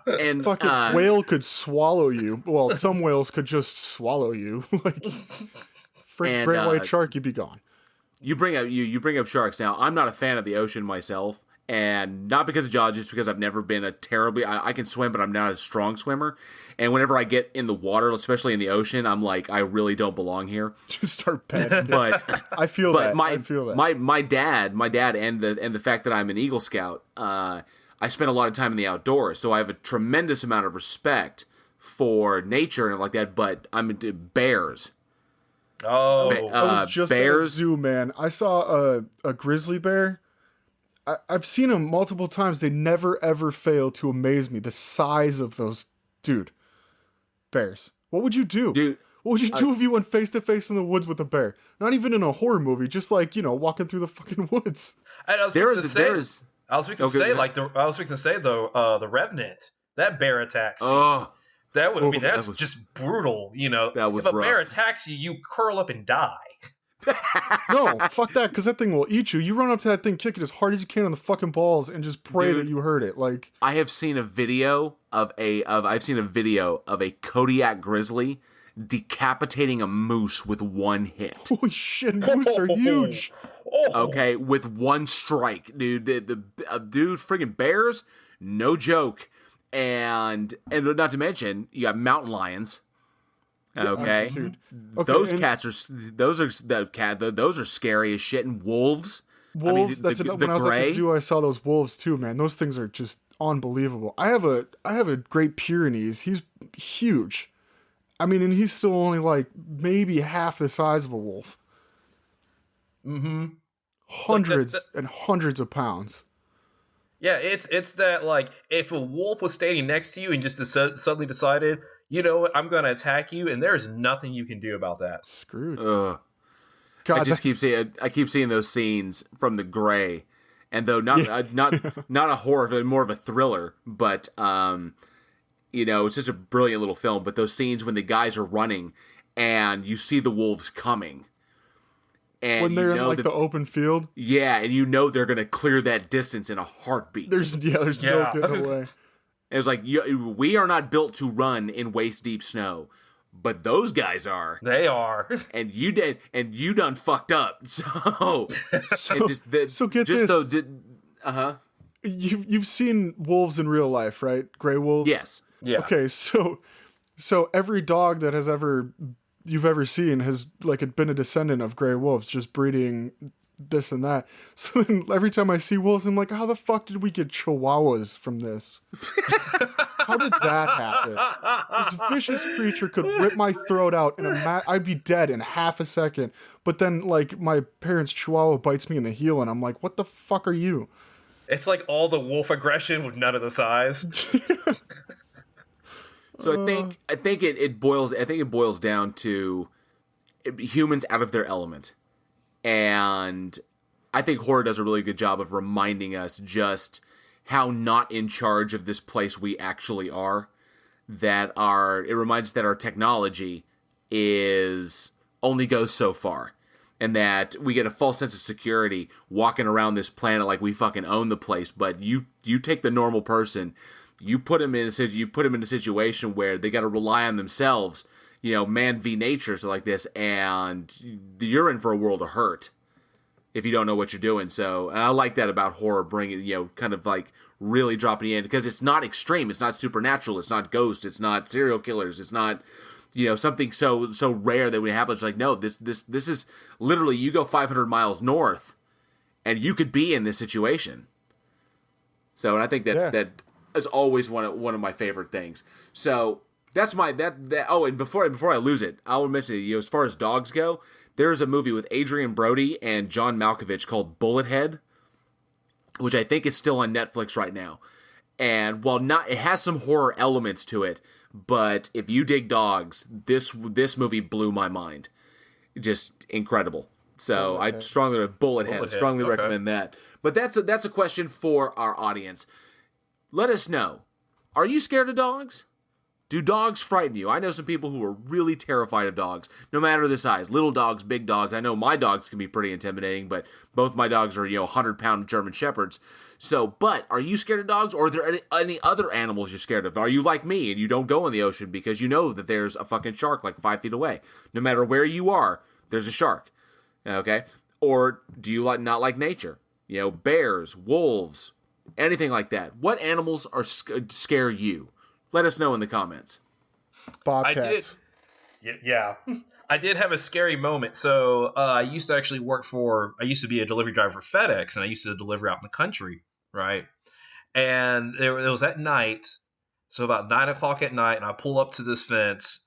And fucking whale could swallow you. Well, some whales could just swallow you. Like, great white shark, you'd be gone. You bring up sharks. Now, I'm not a fan of the ocean myself, and not because of Jaws, just because I've never been I can swim, but I'm not a strong swimmer. And whenever I get in the water, especially in the ocean, I'm like, I really don't belong here. Just start panicking. But I feel that. My dad, and the fact that I'm an Eagle Scout, I spend a lot of time in the outdoors, so I have a tremendous amount of respect for nature and like that. But I'm into bears. Oh, I was just bears. At a zoo, man. I saw a grizzly bear. I've seen them multiple times. They never ever fail to amaze me. The size of those, bears. What would you do? Dude, what would you do if you went face to face in the woods with a bear? Not even in a horror movie, just like, walking through the fucking woods. And I was fixing to say though, the Revenant, that bear attacks. Oh, that's just brutal. That was if a rough. bear attacks you, you curl up and die. No, fuck that, because that thing will eat you. You run up to that thing, kick it as hard as you can on the fucking balls, and just pray that you hurt it. Like, I have seen a video of a Kodiak grizzly decapitating a moose with one hit. Holy shit, moose are huge. Okay, with one strike, dude. The friggin' bears, no joke. And not to mention, you got mountain lions. Okay, those cats are those are scary as shit. And wolves. When I was at the zoo, I saw those wolves too, man. Those things are just unbelievable. I have a Great Pyrenees. He's huge. And he's still only like maybe half the size of a wolf. Mm-hmm. Hundreds and hundreds of pounds. Yeah, it's that, like, if a wolf was standing next to you and just suddenly decided, you know what, I'm going to attack you, and there's nothing you can do about that. Screwed. God, I keep seeing those scenes from The Grey, and though not a horror, but more of a thriller, but it's just a brilliant little film. But those scenes when the guys are running and you see the wolves coming. And when they're in like the open field, and they're gonna clear that distance in a heartbeat. There's no getting away. It's like we are not built to run in waist deep snow, but those guys are. They are, and you done fucked up. So get this. You've seen wolves in real life, right? Gray wolves. Yes. Yeah. Okay, so every dog that you've ever seen has like been a descendant of gray wolves, just breeding this and that. So then every time I see wolves, I'm like, how the fuck did we get chihuahuas from this? How did that happen? This vicious creature could rip my throat out and I'd be dead in half a second. But then, like, my parents' chihuahua bites me in the heel and I'm like, what the fuck are you? It's like all the wolf aggression with none of the size. So I think it boils down to humans out of their element. And I think horror does a really good job of reminding us just how not in charge of this place we actually are. It reminds us that our technology only goes so far. and that we get a false sense of security walking around this planet like we fucking own the place. But you take the normal person, you put them in a situation where they got to rely on themselves, man v nature, so like this, and you're in for a world of hurt if you don't know what you're doing. So, and I like that about horror, bringing, kind of like really dropping you in, because it's not extreme, it's not supernatural, it's not ghosts, it's not serial killers, it's not, something so rare that when it happens, like, no, this is literally, you go 500 miles north, and you could be in this situation. So, and I think that is always one of my favorite things. So that's Oh, and before I lose it, I will mention that, as far as dogs go, there's a movie with Adrian Brody and John Malkovich called Bullethead, which I think is still on Netflix right now. And while it has some horror elements to it, but if you dig dogs, this movie blew my mind. Just incredible. So I'd strongly recommend that. But that's a question for our audience. Let us know. Are you scared of dogs? Do dogs frighten you? I know some people who are really terrified of dogs, no matter the size. Little dogs, big dogs. I know my dogs can be pretty intimidating, but both my dogs are, 100-pound German Shepherds. So, but are you scared of dogs, or are there any other animals you're scared of? Are you like me and you don't go in the ocean because you know that there's a fucking shark like 5 feet away? No matter where you are, there's a shark. Okay? Or do you not like nature? Bears, wolves, anything like that. What animals scare you? Let us know in the comments. Bobcats. Yeah. I did have a scary moment. So I used to be a delivery driver for FedEx, and I used to deliver out in the country, right? And it was at night, so about 9 o'clock at night, and I pull up to this fence,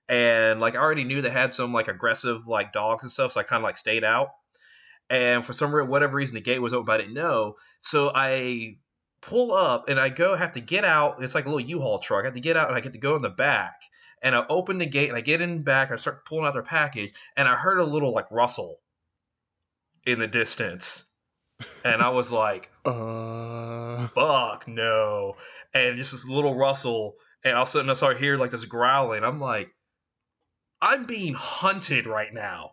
and like I already knew they had some like aggressive like dogs and stuff, so I kind of like stayed out. And for whatever reason, the gate was open, but I didn't know. So I pull up and I have to get out. It's like a little U-Haul truck. I have to get out and I get to go in the back. And I open the gate and I get in the back. I start pulling out their package, and I heard a little like rustle in the distance. And I was like, fuck no. And just this little rustle. And all of a sudden I start hearing like this growling. I'm like, I'm being hunted right now.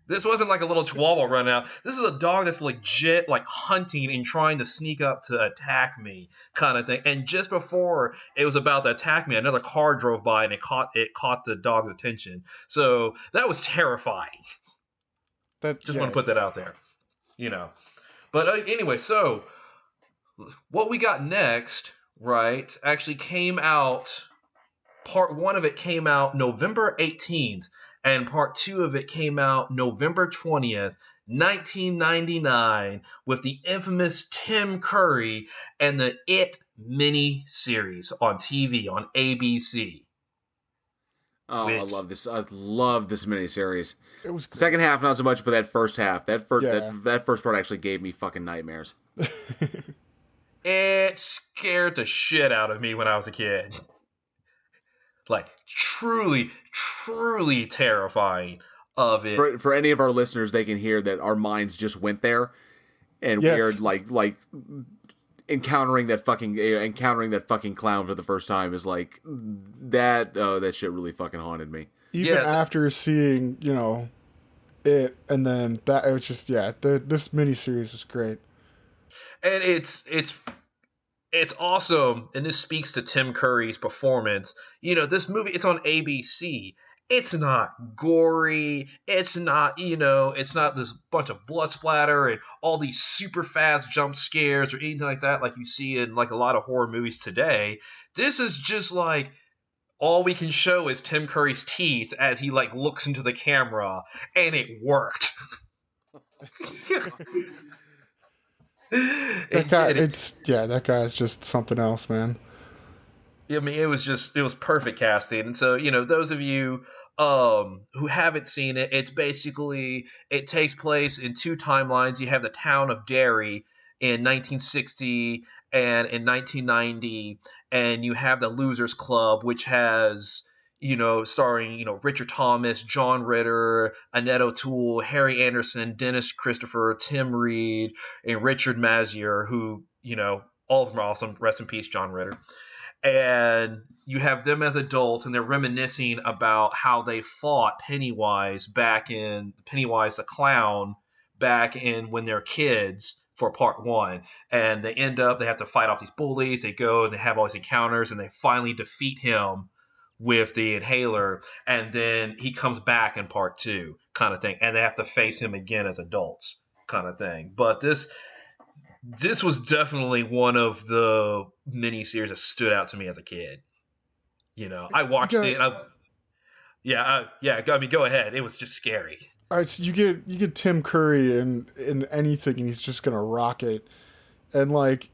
This wasn't like a little chihuahua running out. This is a dog that's legit like hunting and trying to sneak up to attack me, kind of thing. And just before it was about to attack me, another car drove by and it caught the dog's attention. So that was terrifying. Want to put that out there, But anyway, so what we got next, right, actually came out. Part 1 of it came out November 18th. And part 2 of it came out November 20th, 1999, with the infamous Tim Curry and the It mini-series on TV on ABC. Oh, I love this. I love this mini-series. It was great. Second half, not so much, but that first half. That first part actually gave me fucking nightmares. It scared the shit out of me when I was a kid. Like, truly, truly terrifying of it. For any of our listeners, they can hear that our minds just went there, and we're like encountering that fucking clown for the first time is like that. Oh, that shit really fucking haunted me. Even after seeing, it, and then that, it was just this miniseries was great, and it's awesome, and this speaks to Tim Curry's performance. This movie, it's on ABC. It's not gory. It's not, it's not this bunch of blood splatter and all these super fast jump scares or anything like that like you see in like a lot of horror movies today. This is just like all we can show is Tim Curry's teeth as he like looks into the camera, and it worked. That guy is just something else, man. I mean, it was perfect casting. And so, those of you who haven't seen it, it takes place in 2 timelines. You have the town of Derry in 1960 and in 1990, and you have the Losers Club, which has, starring, Richard Thomas, John Ritter, Annette O'Toole, Harry Anderson, Dennis Christopher, Tim Reed, and Richard Mazier, who, all of them are awesome. Rest in peace, John Ritter. and you have them as adults, and they're reminiscing about how they fought Pennywise the clown back in when they're kids for part one. And they have to fight off these bullies. They go and they have all these encounters, and they finally defeat him with the inhaler, and then he comes back in part two, kind of thing, and they have to face him again as adults, kind of thing. But this was definitely one of the miniseries that stood out to me as a kid. I watched it. I mean, go ahead. It was just scary. All right, so you get Tim Curry in anything, and he's just gonna rock it. And like,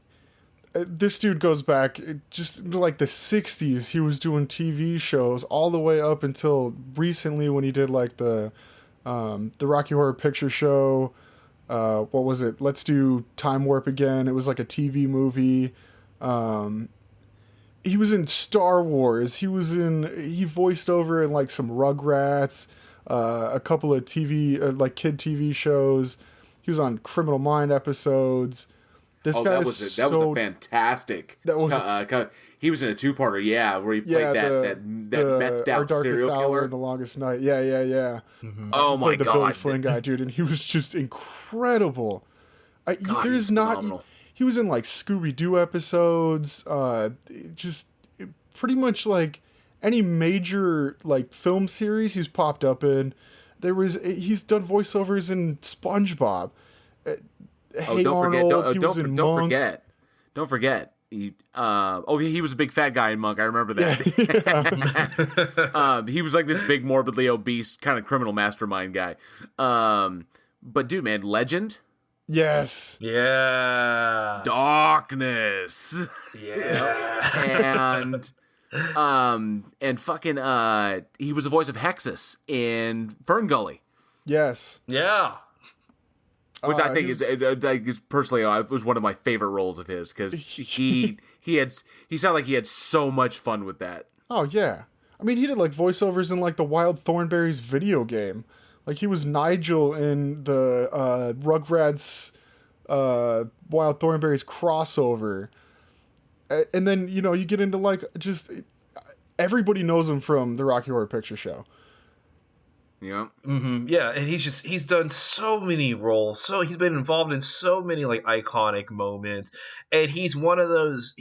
this dude goes back just into like the '60s. He was doing TV shows all the way up until recently when he did like the Rocky Horror Picture Show. What was it? Let's do Time Warp Again. It was like a TV movie. He was in Star Wars. He voiced over in like some Rugrats, a couple of TV like kid TV shows. He was on Criminal Mind episodes. This guy that was a fantastic. He was in a two-parter, where he played that methed out serial killer. The Longest Night. Yeah. Mm-hmm. Oh my god, the Billy Flynn guy, dude, and he was just incredible. He's phenomenal. He was in like Scooby Doo episodes. Just pretty much like any major like film series he's popped up in. He's done voiceovers in SpongeBob. Don't forget. He was a big fat guy in Monk. I remember that. Yeah. He was like this big, morbidly obese kind of criminal mastermind guy. But dude, man, Legend. Yes. Yeah. Darkness. Yeah. And fucking he was the voice of Hexus in Fern Gully. Yes. Yeah. Which I think is personally it was one of my favorite roles of his, because he sounded like he had so much fun with that. Oh yeah, I mean he did like voiceovers in like the Wild Thornberrys video game. Like he was Nigel in the Rugrats Wild Thornberrys crossover, and then you get into like just everybody knows him from the Rocky Horror Picture Show. Yeah. Mm-hmm. Yeah, and he's done so many roles. So he's been involved in so many like iconic moments, and he's one of those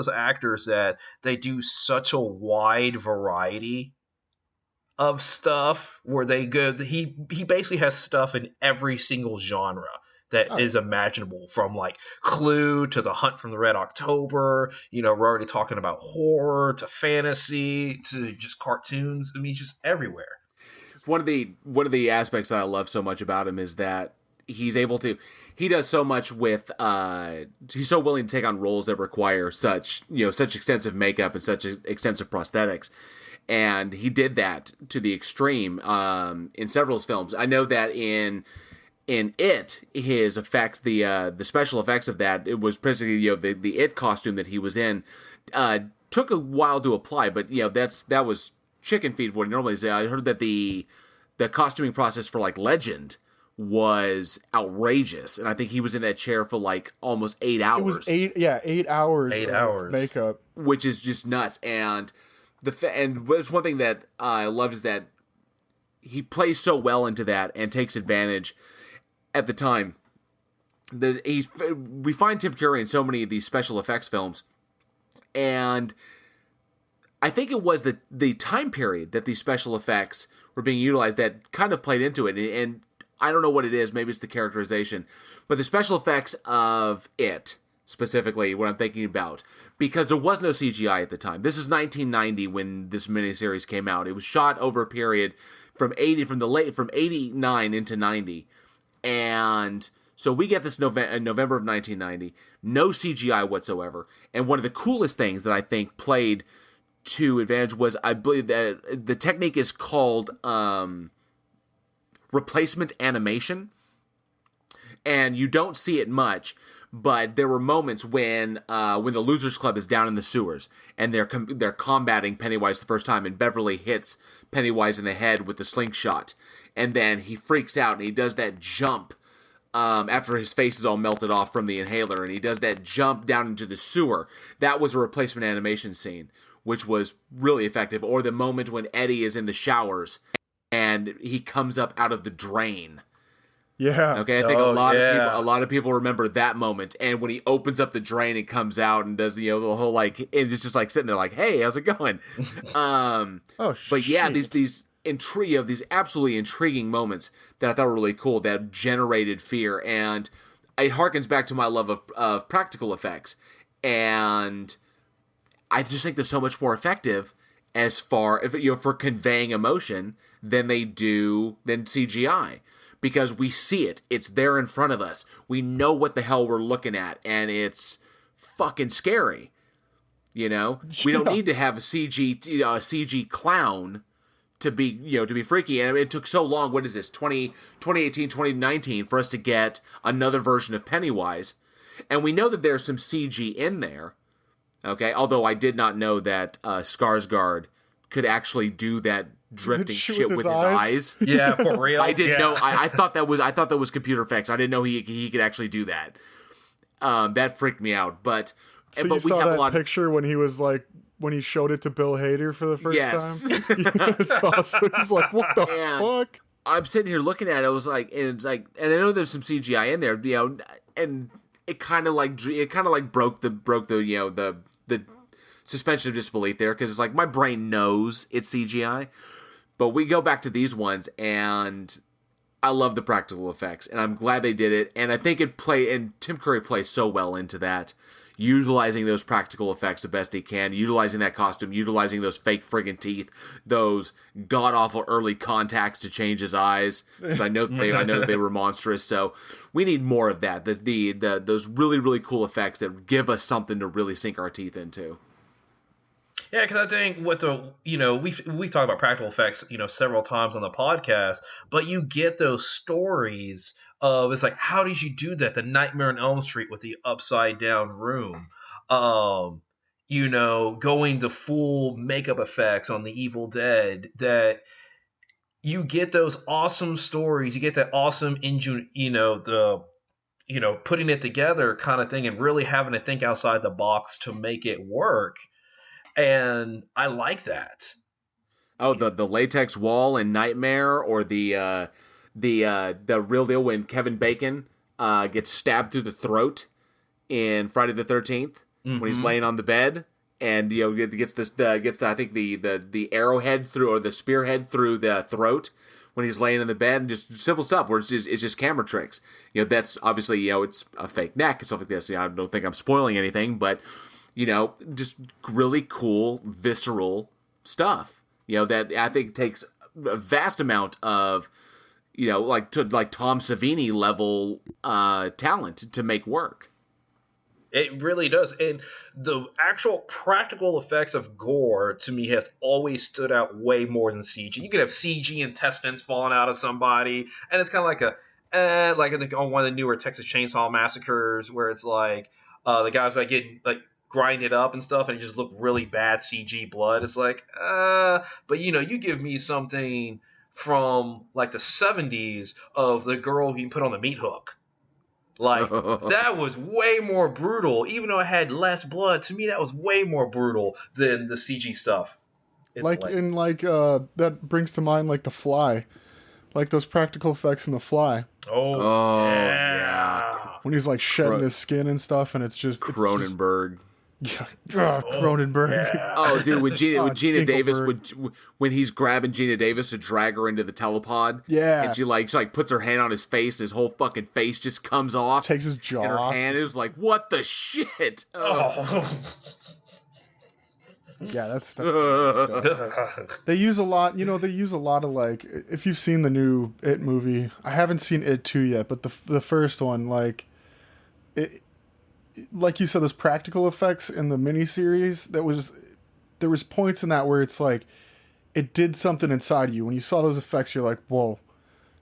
actors that they do such a wide variety of stuff where they go. He basically has stuff in every single genre that is imaginable, from like Clue to The Hunt from the Red October. We're already talking about horror to fantasy to just cartoons. I mean, just everywhere. One of the aspects that I love so much about him is that he does so much with he's so willing to take on roles that require such extensive makeup and such extensive prosthetics, and he did that to the extreme in several of his films. I know that in It, his effects, the special effects of that, it was basically the It costume that he was in took a while to apply, but that was chicken feed for what he normally is. I heard that the costuming process for like Legend was outrageous, and I think he was in that chair for like almost 8 hours. It was 8 hours. 8 hours makeup, which is just nuts. And it's one thing that I loved is that he plays so well into that and takes advantage at the time. We find Tim Curry in so many of these special effects films, and I think it was the time period that these special effects were being utilized that kind of played into it. And I don't know what it is. Maybe it's the characterization. But the special effects of It, specifically, what I'm thinking about, because there was no CGI at the time. This is 1990 when this miniseries came out. It was shot over a period from 89 into 90. And so we get this November of 1990. No CGI whatsoever. And one of the coolest things that I think played to advantage was, I believe that the technique is called replacement animation, and you don't see it much, but there were moments when the Losers Club is down in the sewers and they're combating Pennywise the first time, and Beverly hits Pennywise in the head with the slingshot, and then he freaks out and he does that jump after his face is all melted off from the inhaler, and he does that jump down into the sewer. That was a replacement animation scene, which was really effective. Or the moment when Eddie is in the showers and he comes up out of the drain. Yeah. Okay, I think a lot of people remember that moment. And when he opens up the drain and comes out and does the whole like, and it's just like sitting there like, hey, how's it going? But yeah, these absolutely intriguing moments that I thought were really cool that generated fear, and it harkens back to my love of practical effects, and I just think they're so much more effective as far for conveying emotion than CGI. Because we see it. It's there in front of us. We know what the hell we're looking at, and it's fucking scary. We don't need to have a CG clown to be freaky. And it took so long. What is this? 2018, 2019 for us to get another version of Pennywise. And we know that there's some CG in there. Okay, although I did not know that Skarsgård could actually do that drifting shit with his eyes. Yeah, for real. I didn't know. I thought that was computer effects. I didn't know he could actually do that. That freaked me out. But so you saw that picture when he was like when he showed it to Bill Hader for the first time. It's awesome. He's like, what the fuck? I'm sitting here looking at it. I was like, and I know there's some CGI in there, and it kind of like broke the suspension of disbelief there, because it's like my brain knows it's CGI. But we go back to these ones, and I love the practical effects, and I'm glad they did it. And I think and Tim Curry plays so well into that, utilizing those practical effects the best he can, utilizing that costume, utilizing those fake friggin' teeth, those god-awful early contacts to change his eyes. I know that they were monstrous, so we need more of that. Those really, really cool effects that give us something to really sink our teeth into. Yeah, because I think with we talked about practical effects, several times on the podcast, but you get those stories of, it's like, how did you do that? The Nightmare on Elm Street with the upside down room, going to full makeup effects on the Evil Dead. That you get those awesome stories, you get that awesome putting it together kind of thing, and really having to think outside the box to make it work. And I like that. Oh, the latex wall in Nightmare, or the real deal when Kevin Bacon gets stabbed through the throat in Friday the 13th, when he's laying on the bed, and gets the arrowhead through, or the spearhead through the throat when he's laying in the bed, and just simple stuff where it's just camera tricks. That's obviously it's a fake neck and stuff like this. I don't think I'm spoiling anything, but just really cool, visceral stuff, that I think takes a vast amount of, like Tom Savini level talent to make work. It really does. And the actual practical effects of gore, to me, have always stood out way more than CG. You could have CG intestines falling out of somebody, and it's kind of like like I think on one of the newer Texas Chainsaw Massacres, where it's like the guys that get like grind it up and stuff, and it just look really bad CG blood. It's like, but you give me something from like the 70s of the girl you put on the meat hook. Like, that was way more brutal. Even though it had less blood, to me that was way more brutal than the CG stuff. That brings to mind like The Fly. Like those practical effects in The Fly. Oh yeah. When he's like shedding his skin and stuff, and it's just Cronenberg. Yeah, Cronenberg. Yeah. Oh, dude, when Gina Davis when he's grabbing Gina Davis to drag her into the telepod, and she puts her hand on his face, and his whole fucking face just comes off, takes his jaw, and her hand is like, what the shit? Oh. Yeah, that's they use a lot. They use a lot of, like, if you've seen the new It movie, I haven't seen It 2 yet, but the first one, like you said, those practical effects in the miniseries, there was points in that where it's like it did something inside of you. When you saw those effects, you're like, whoa.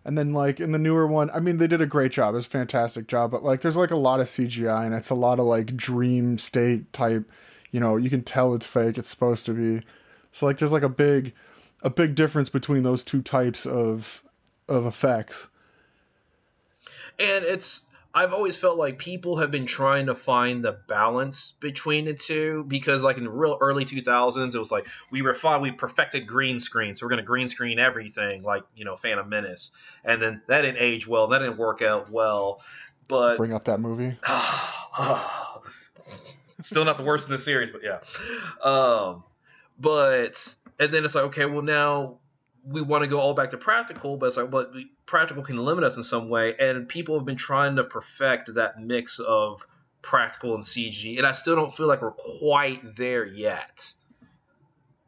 And then, like, in the newer one, I mean, they did a great job. It was a fantastic job. But, like, there's, like, a lot of CGI, and it's a lot of, like, dream state type. You can tell it's fake. It's supposed to be. So, like, there's, like, a big difference between those two types of effects. And I've always felt like people have been trying to find the balance between the two, because like in the real early 2000s, it was like we perfected green screen, so we're going to green screen everything, like, Phantom Menace. And then that didn't age well, that didn't work out well. But Bring up that movie. still not the worst in the series, but yeah. But and then it's like, okay, well, now we want to go all back to practical, but it's like, but practical can limit us in some way, and people have been trying to perfect that mix of practical and CG, and I still don't feel like we're quite there yet.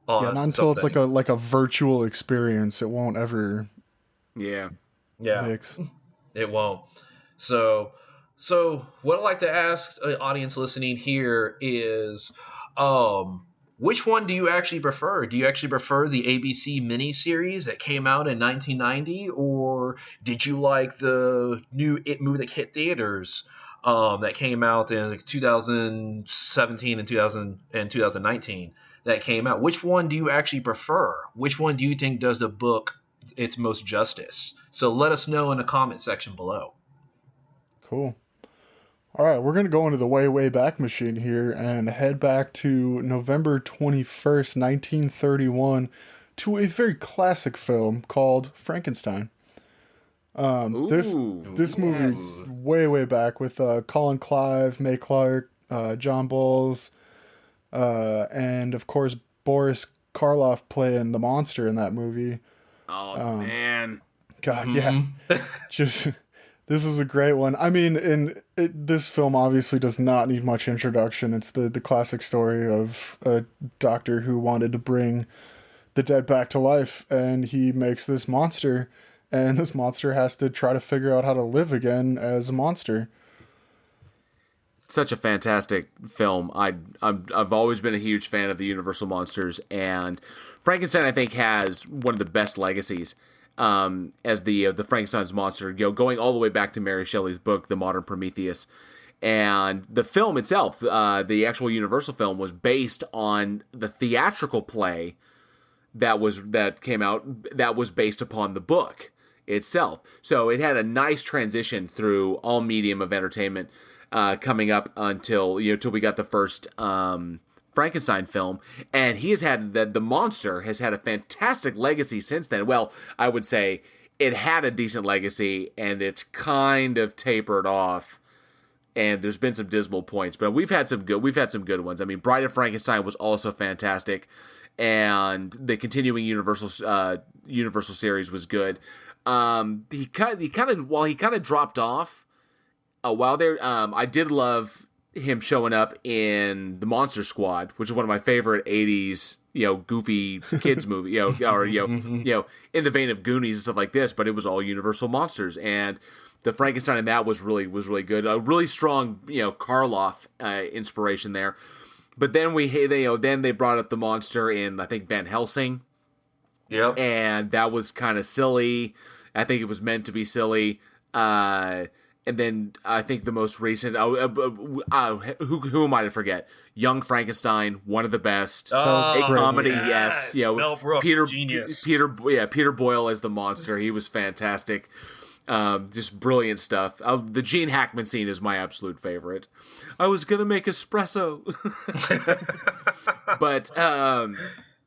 Yeah, not until it's like a virtual experience. It won't ever. Yeah. Mix. It won't. So what I'd like to ask the audience listening here is, which one do you actually prefer? Do you actually prefer the ABC miniseries that came out in 1990, or did you like the new It movie that hit theaters that came out in like 2017 and 2019 that came out? Which one do you actually prefer? Which one do you think does the book its most justice? So let us know in the comment section below. Cool. All right, we're going to go into the way, way back machine here and head back to November 21st, 1931, to a very classic film called Frankenstein. This movie's way, way back with Colin Clive, May Clark, John Bowles, and of course Boris Karloff playing the monster in that movie. Oh, man. God, yeah. Just... This is a great one. I mean, this film obviously does not need much introduction. It's the classic story of a doctor who wanted to bring the dead back to life, and he makes this monster, and this monster has to try to figure out how to live again as a monster. Such a fantastic film. I've always been a huge fan of the Universal monsters, and Frankenstein, I think, has one of the best legacies. As the Frankenstein's monster, going all the way back to Mary Shelley's book, The Modern Prometheus. And the film itself, the actual Universal film, was based on the theatrical play that came out that was based upon the book itself. So it had a nice transition through all medium of entertainment, coming up until till we got the first Frankenstein film, and he has had the monster has had a fantastic legacy since then. Well, I would say it had a decent legacy, and it's kind of tapered off, and there's been some dismal points, but we've had some good ones. I mean, Bride of Frankenstein was also fantastic, and the continuing Universal series was good. He kind of dropped off a while there. I did love him showing up in the Monster Squad, which is one of my favorite 80s, goofy kids movie, or in the vein of Goonies and stuff like this, but it was all Universal monsters, and the Frankenstein in that was really good. A really strong, Karloff inspiration there. But then they brought up the monster in, I think, Van Helsing. Yep. And that was kind of silly. I think it was meant to be silly. And then I think the most recent, who am I to forget? Young Frankenstein, one of the best. A comedy, yes. Mel Brooks, Peter, genius. Peter Boyle as the monster. He was fantastic. Just brilliant stuff. The Gene Hackman scene is my absolute favorite. I was gonna make espresso,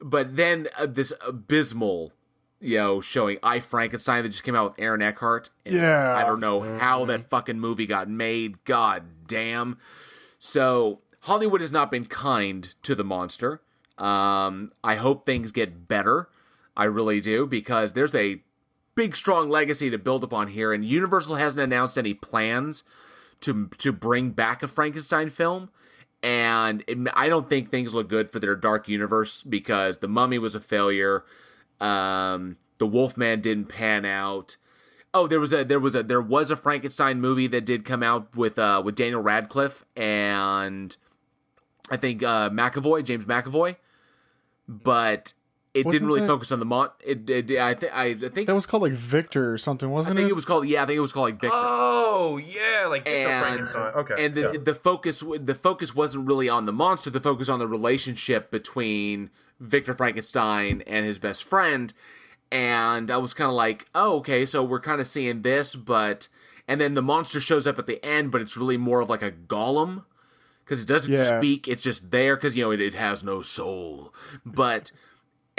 but then this abysmal, showing I, Frankenstein that just came out with Aaron Eckhart. Yeah. I don't know how that fucking movie got made. God damn. So Hollywood has not been kind to the monster. I hope things get better. I really do, because there's a big, strong legacy to build upon here, and Universal hasn't announced any plans to bring back a Frankenstein film. And I don't think things look good for their dark universe, because The Mummy was a failure. The Wolfman didn't pan out. Oh, there was a Frankenstein movie that did come out with Daniel Radcliffe and I think James McAvoy, but it didn't really focus on the I think that was called like Victor or something, wasn't it? I think it was called like Victor. Oh yeah, like Victor Frankenstein. Okay. And the focus wasn't really on the monster. The focus on the relationship between Victor Frankenstein and his best friend. And I was kind of like, oh, okay, so we're kind of seeing this, but and then the monster shows up at the end, but it's really more of like a golem because it doesn't Yeah. speak. It's just there because it has no soul. But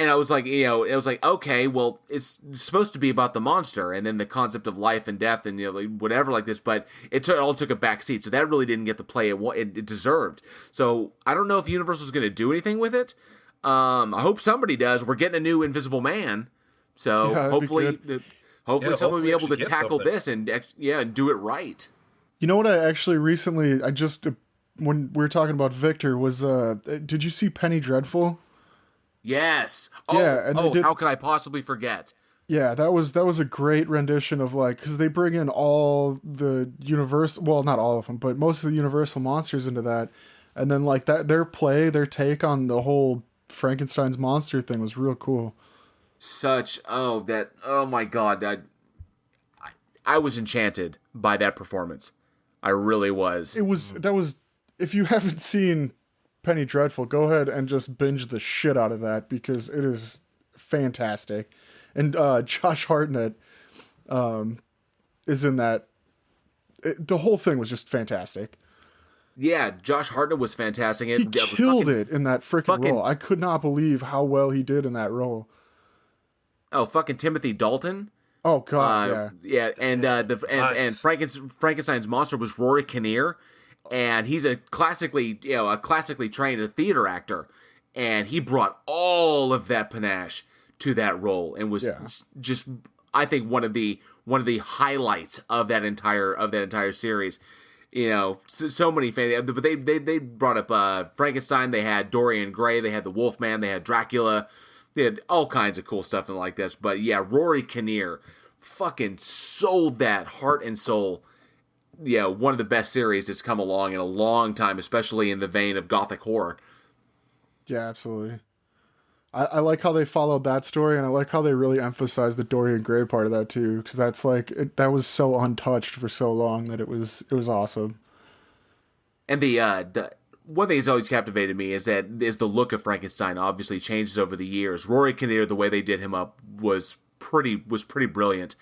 and I was like, it was like, okay, well, it's supposed to be about the monster and then the concept of life and death and like whatever like this, but it all took a back seat, so that really didn't get the play it deserved. So I don't know if Universal's going to do anything with it. I hope somebody does. We're getting a new Invisible Man, so Yeah, hopefully someone will be able to get tackle something. this and do it right. You know what I actually recently, when we were talking about Victor, was, did you see Penny Dreadful? Yes. Yeah, and they did- how could I possibly forget? Yeah, that was a great rendition of like, because they bring in all the Universal, well, not all of them, but most of the Universal monsters into that, and then like their take on the whole Frankenstein's monster thing was real cool. Oh my god, I was enchanted by that performance. I really was. That was if you haven't seen Penny Dreadful, go ahead and just binge the shit out of that because it is fantastic. And Josh Hartnett is in that. The whole thing was just fantastic. Yeah, Josh Hartnett was fantastic. He killed it in that freaking role. I could not believe how well he did in that role. Oh, fucking Timothy Dalton. Oh god, yeah, and Frankenstein's monster was Rory Kinnear, and he's a classically trained theater actor, and he brought all of that panache to that role, and was just, I think, one of the highlights of that entire series. So many fans, but they brought up Frankenstein. They had Dorian Gray. They had the Wolfman. They had Dracula. They had all kinds of cool stuff and like this. But yeah, Rory Kinnear fucking sold that heart and soul. Yeah, one of the best series that's come along in a long time, especially in the vein of gothic horror. Yeah, absolutely. I like how they followed that story, and I like how they really emphasized the Dorian Gray part of that too, because that's that was so untouched for so long that it was awesome. And the one thing that's always captivated me is the look of Frankenstein obviously changes over the years. Rory Kinnear, the way they did him up was pretty brilliant.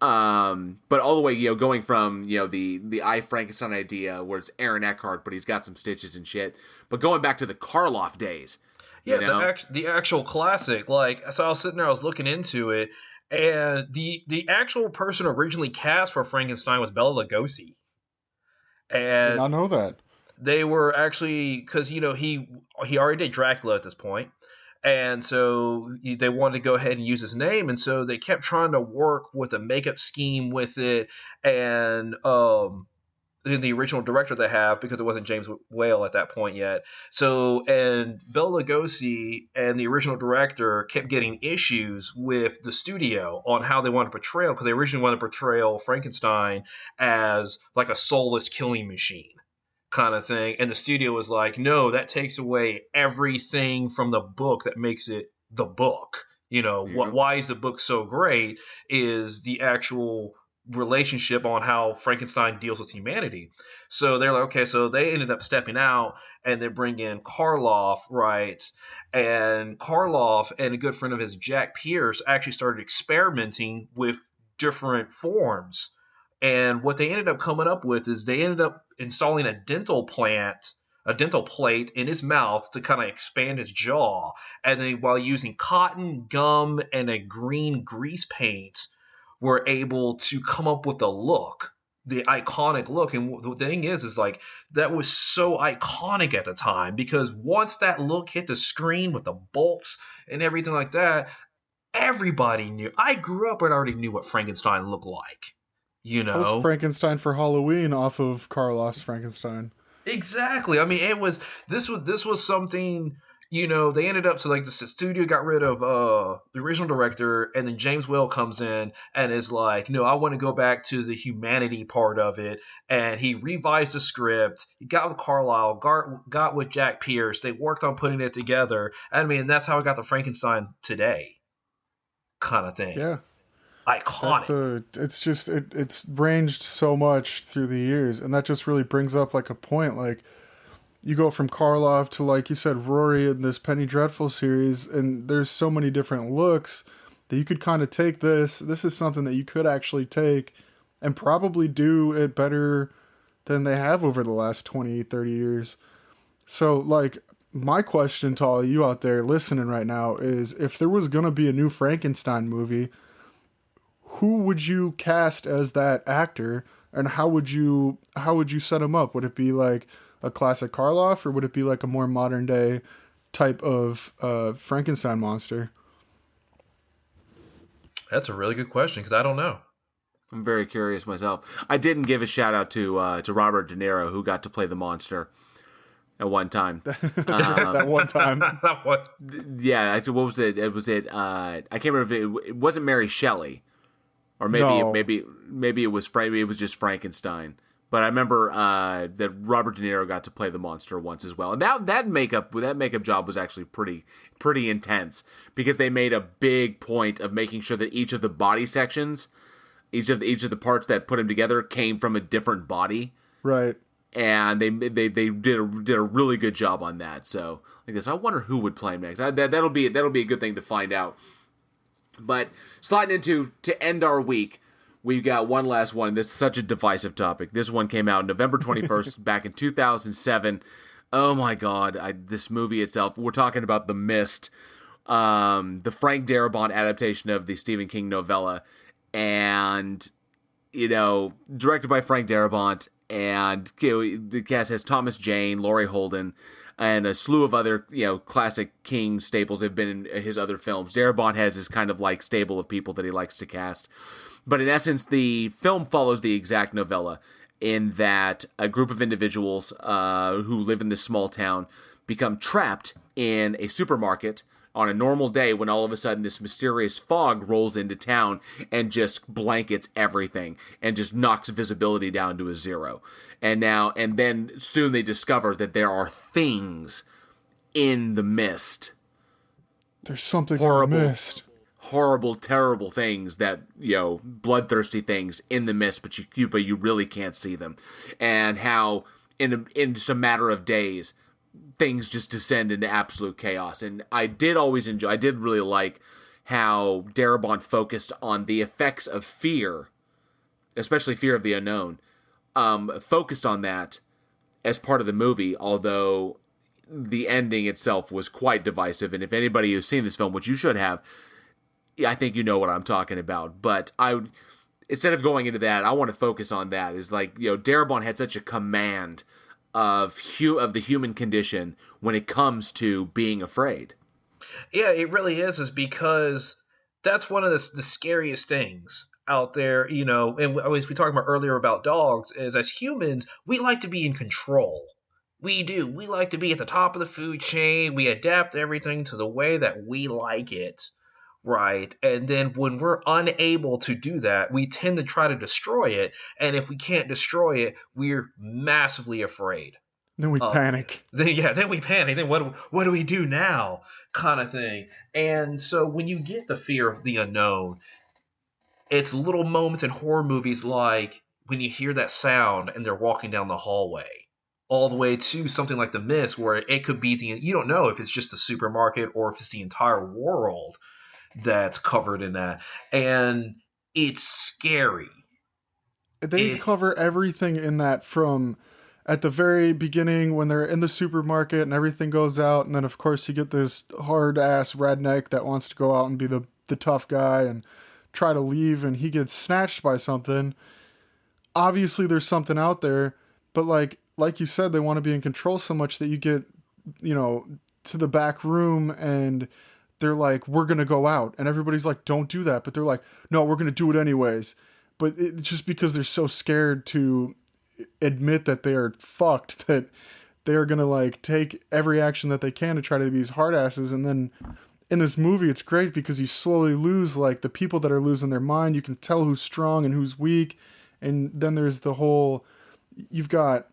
But all the way, going from, the I Frankenstein idea where it's Aaron Eckhart, but he's got some stitches and shit. But going back to the Karloff days. Yeah, the actual classic. Like, so I was sitting there, I was looking into it, and the actual person originally cast for Frankenstein was Bela Lugosi. I did not know that. They were actually, because he already did Dracula at this point, and so they wanted to go ahead and use his name, and so they kept trying to work with a makeup scheme with it, and the original director they have, because it wasn't James Whale at that point yet. So, and Bela Lugosi and the original director kept getting issues with the studio on how they wanted to portray, because they originally wanted to portray Frankenstein as like a soulless killing machine kind of thing. And the studio was like, no, that takes away everything from the book that makes it the book. Why is the book so great is the actual relationship on how Frankenstein deals with humanity. So they're like, okay, so they ended up stepping out and they bring in Karloff, right? And Karloff and a good friend of his, Jack Pierce, actually started experimenting with different forms. And what they ended up coming up with is they ended up installing a dental plate in his mouth to kind of expand his jaw. And then while using cotton, gum, and a green grease paint, were able to come up with the iconic look. And the thing is like, that was so iconic at the time, because once that look hit the screen with the bolts and everything like that, everybody knew. I grew up and already knew what Frankenstein looked like. That was Frankenstein for Halloween off of Karloff's Frankenstein. Exactly. I mean, this was something, they ended up, so like the studio got rid of the original director, and then James Whale comes in and is like, no, I want to go back to the humanity part of it. And he revised the script. He got with Carlisle, got with Jack Pierce. They worked on putting it together. I mean, that's how I got the Frankenstein today kind of thing. Yeah. Iconic. It's ranged so much through the years, and that just really brings up like a point. Like, you go from Karloff to, like you said, Rory in this Penny Dreadful series, and there's so many different looks that you could kind of take this. This is something that you could actually take and probably do it better than they have over the last 20, 30 years. So, like, my question to all you out there listening right now is, if there was going to be a new Frankenstein movie, who would you cast as that actor, and how would you set him up? Would it be like a classic Karloff, or would it be like a more modern day type of Frankenstein monster? That's a really good question because I don't know. I'm very curious myself. I didn't give a shout out to Robert De Niro, who got to play the monster at one time. That one time. What? Yeah, actually, what was it? I can't remember if it wasn't Mary Shelley, or No. maybe it was maybe it was just Frankenstein. But I remember that Robert De Niro got to play the monster once as well, and that makeup job was actually pretty intense, because they made a big point of making sure that each of the body sections, each of the parts that put him together, came from a different body, Right. and they did a really good job on that. So I guess I wonder who would play him next. That'll be a good thing to find out. But sliding into to end our week, we've got one last one. This is such a divisive topic. This one came out November 21st, back in 2007. Oh my God, this movie itself. We're talking about The Mist, the Frank Darabont adaptation of the Stephen King novella, and directed by Frank Darabont, and the cast has Thomas Jane, Laurie Holden, and a slew of other, classic King staples have been in his other films. Darabont has his kind of like stable of people that he likes to cast. But in essence, the film follows the exact novella, in that a group of individuals who live in this small town become trapped in a supermarket on a normal day, when all of a sudden this mysterious fog rolls into town and just blankets everything and just knocks visibility down to a zero. And then soon they discover that there are things in the mist. There's something Horrible. I missed. Horrible, terrible things that, bloodthirsty things in the mist, but you really can't see them. And how in just a matter of days, things just descend into absolute chaos. And I did really like how Darabont focused on the effects of fear, especially fear of the unknown, focused on that as part of the movie, although the ending itself was quite divisive. And if anybody who's seen this film, which you should have, I think you know what I'm talking about. But instead of going into that, I want to focus on that. Is like, Darabont had such a command of the human condition when it comes to being afraid. Yeah, it really is because that's one of the scariest things out there, and as we talked about earlier about dogs, is as humans, we like to be in control. We do. We like to be at the top of the food chain. We adapt everything to the way that we like it, right? And then when we're unable to do that, we tend to try to destroy it. And if we can't destroy it, we're massively afraid. Then we panic. Then we panic. Then what do we do now? Kind of thing. And so when you get the fear of the unknown, it's little moments in horror movies like when you hear that sound and they're walking down the hallway, all the way to something like The Mist, where it could be you don't know if it's just the supermarket or if it's the entire world that's covered in that. And it's scary. They cover everything in that, from at the very beginning when they're in the supermarket and everything goes out, and then of course you get this hard ass redneck that wants to go out and be the tough guy and try to leave, and he gets snatched by something. Obviously there's something out there, but like you said, they want to be in control so much that you get, to the back room and they're like, we're going to go out. And everybody's like, don't do that. But they're like, no, we're going to do it anyways. But it's just because they're so scared to admit that they are fucked, that they are going to take every action that they can to try to be these hard asses. And then in this movie, it's great because you slowly lose the people that are losing their mind. You can tell who's strong and who's weak. And then there's the whole, you've got,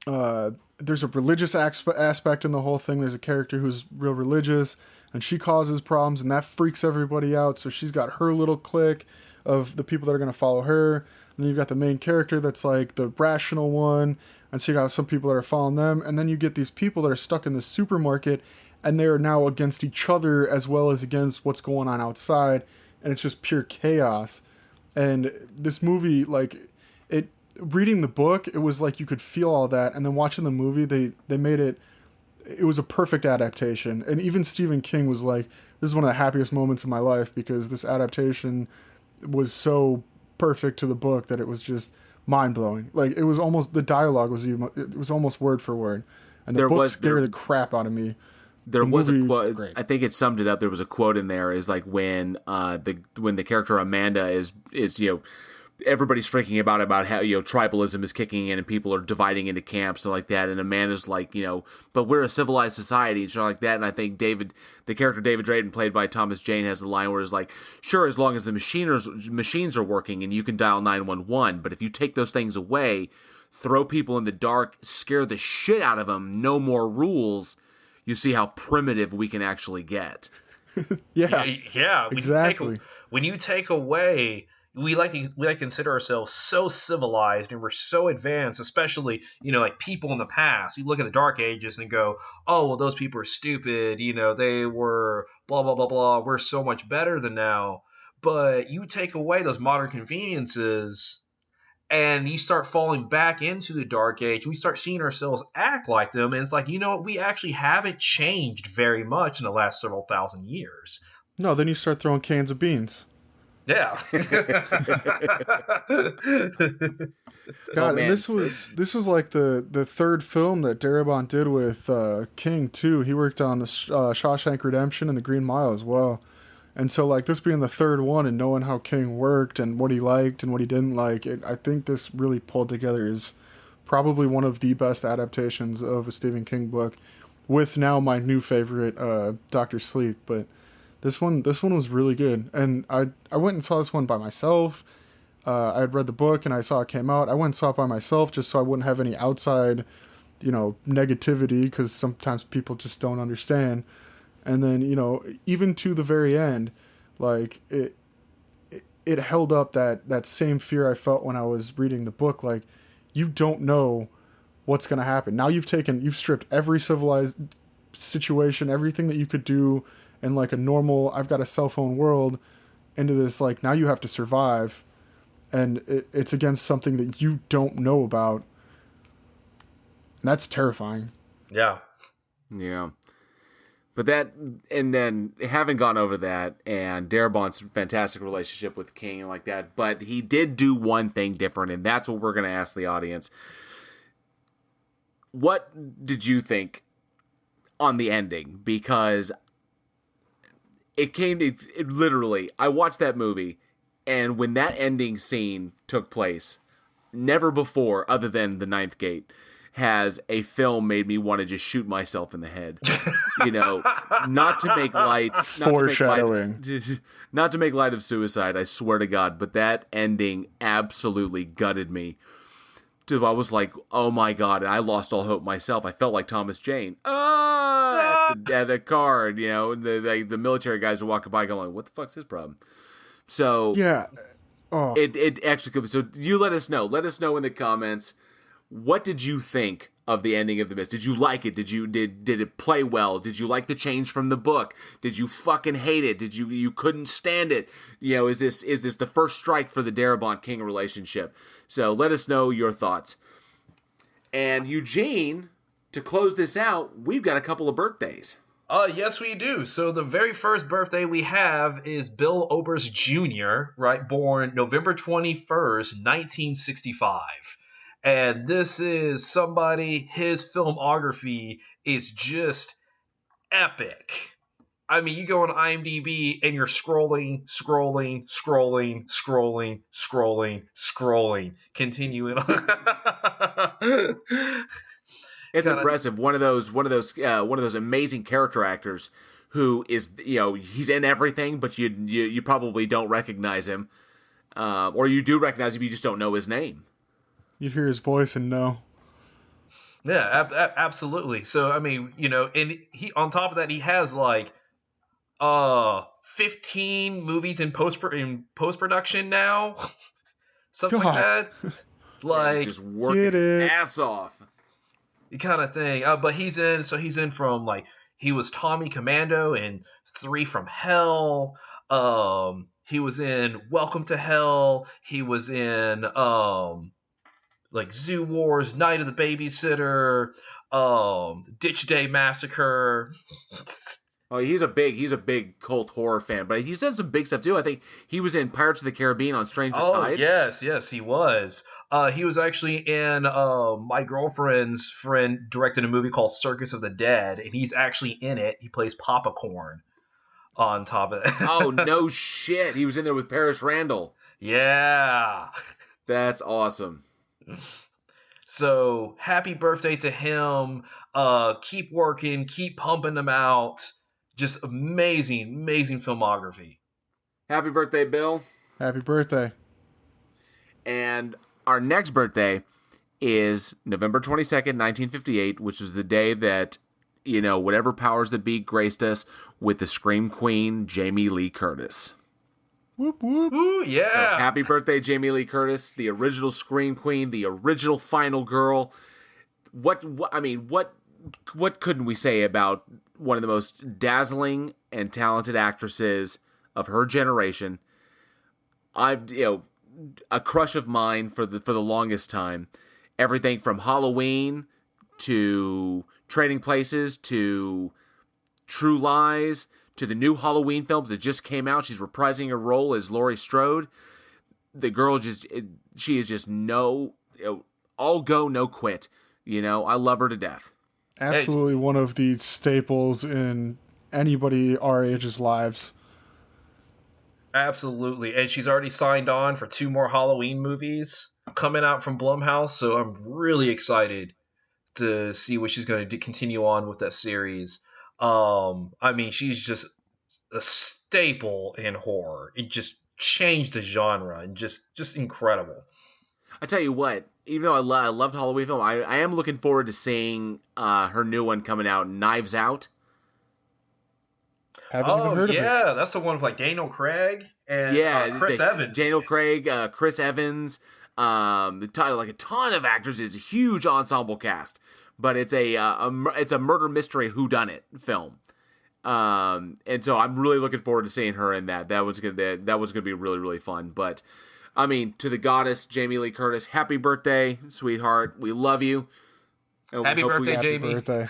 there's a religious aspect in the whole thing. There's a character who's real religious, and she causes problems, and that freaks everybody out. So she's got her little clique of the people that are going to follow her. And then you've got the main character that's the rational one, and so you got some people that are following them. And then you get these people that are stuck in the supermarket, and they're now against each other as well as against what's going on outside, and it's just pure chaos. And this movie, like, it reading the book, it was like you could feel all that, and then watching the movie, they made it. It was a perfect adaptation, and even Stephen King was like, "This is one of the happiest moments of my life because this adaptation was so perfect to the book that it was just mind blowing. Like it was almost the dialogue was even it was almost word for word, and the book scared the crap out of me. There was a quote. Great. I think it summed it up. There was a quote in there is like when the character Amanda is everybody's freaking about how tribalism is kicking in and people are dividing into camps and like that, and Amanda's like but we're a civilized society and shit like that. And I think the character David Drayton, played by Thomas Jane, has the line where it's like, sure, as long as the machines are working and you can dial 911, but if you take those things away, throw people in the dark, scare the shit out of them, no more rules, you see how primitive we can actually get. Yeah. Exactly. When you take away, we like to consider ourselves so civilized and we're so advanced, especially like people in the past. You look at the Dark Ages and go, oh well, those people are stupid. They were blah blah blah blah. We're so much better than now. But you take away those modern conveniences, and you start falling back into the Dark Age. We start seeing ourselves act like them, and it's like, we actually haven't changed very much in the last several thousand years. No, then you start throwing cans of beans. Yeah. God, and this was like the third film that Darabont did with King too. He worked on the Shawshank Redemption and the Green Mile as well. And so, like, this being the third one and knowing how King worked and what he liked and what he didn't like, I think this really pulled together is probably one of the best adaptations of a Stephen King book, with now my new favorite, Dr. Sleep. But this one was really good. And I went and saw this one by myself. I had read the book and I saw it came out. I went and saw it by myself just so I wouldn't have any outside, negativity, because sometimes people just don't understand. And then, even to the very end, like, it held up that same fear I felt when I was reading the book. Like, you don't know what's going to happen. Now you've stripped every civilized situation, everything that you could do in, like, a normal, I've got a cell phone world, into this, like, now you have to survive. And it's against something that you don't know about. And that's terrifying. Yeah. Yeah. But and then having gone over that and Darabont's fantastic relationship with King and like that, but he did do one thing different, and that's what we're going to ask the audience. What did you think on the ending? Because it literally, I watched that movie, and when that ending scene took place, never before, other than The Ninth Gate, has a film made me want to just shoot myself in the head. Not to make light. Foreshadowing. Not to make light of suicide, I swear to God, but that ending absolutely gutted me. I was like, oh my God, and I lost all hope myself. I felt like Thomas Jane. At a card, the military guys are walking by going, what the fuck's his problem? So yeah. Oh. It actually could be. So you let us know. Let us know in the comments. What did you think of the ending of The Mist? Did you like it? Did it play well? Did you like the change from the book? Did you fucking hate it? Did you couldn't stand it? Is this the first strike for the Darabont King relationship? So let us know your thoughts. And Eugene, to close this out, we've got a couple of birthdays. Yes, we do. So the very first birthday we have is Bill Oberst Jr., right? Born November 21st, 1965. And this is somebody, his filmography is just epic. I mean, you go on IMDb and you're scrolling, continuing on. It's impressive. One of those amazing character actors who is, he's in everything, but you probably don't recognize him, or you do recognize him, you just don't know his name. You hear his voice and know. Yeah, absolutely. So I mean, and he, on top of that, he has like 15 movies in post production now, something like that. Like, just working his ass off, kind of thing. But he's in from, like, he was Tommy Commando in 3 from Hell. He was in Welcome to Hell. He was in like Zoo Wars, Night of the Babysitter, Ditch Day Massacre. Oh, he's a big cult horror fan, but he's done some big stuff too. I think he was in Pirates of the Caribbean on Stranger Tides. Yes, he was. He was actually in my girlfriend's friend directed a movie called Circus of the Dead, and he's actually in it. He plays Papa Corn on top of it. Oh, no shit. He was in there with Paris Randall. Yeah. That's awesome. So happy birthday to him. Keep working, keep pumping them out. Just amazing filmography. Happy birthday, Bill. Happy birthday. And our next birthday is November 22nd, 1958, which was the day that, whatever powers that be graced us with the Scream Queen, Jamie Lee Curtis. Whoop, whoop. Ooh, yeah. So happy birthday, Jamie Lee Curtis, the original Scream Queen, the original Final Girl. What couldn't we say about one of the most dazzling and talented actresses of her generation? A crush of mine for the longest time. Everything from Halloween to Trading Places to True Lies to the new Halloween films that just came out. She's reprising her role as Laurie Strode. The girl she is just all go, no quit. I love her to death. Absolutely one of the staples in anybody our age's lives. Absolutely. And she's already signed on for 2 more Halloween movies coming out from Blumhouse, so I'm really excited to see what she's going to continue on with that series. She's just a staple in horror. It just changed the genre and just incredible. I tell you what, even though I loved Halloween film, I am looking forward to seeing her new one coming out, Knives Out. Haven't even heard of it. Yeah, that's the one with like Daniel Craig and Chris Evans. Daniel Craig, Chris Evans, a ton of actors. It's a huge ensemble cast, but it's a murder mystery whodunit film. And so I'm really looking forward to seeing her in that. That was gonna be really, really fun. But to the goddess Jamie Lee Curtis, happy birthday, sweetheart. We love you. Happy birthday, Jamie. Happy birthday.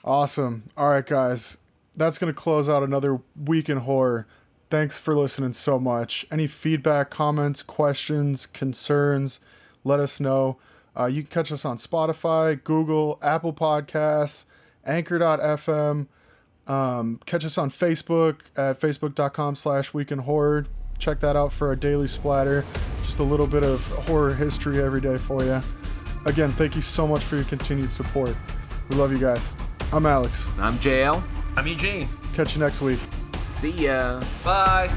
Awesome. All right, guys. That's going to close out another week in horror. Thanks for listening so much. Any feedback, comments, questions, concerns, let us know. You can catch us on Spotify, Google, Apple Podcasts, Anchor.fm. Catch us on Facebook at facebook.com/weekinhorror. Check that out for our daily splatter. Just a little bit of horror history every day for you. Again, thank you so much for your continued support. We love you guys. I'm Alex. I'm JL. I'm Eugene. Catch you next week. See ya. Bye.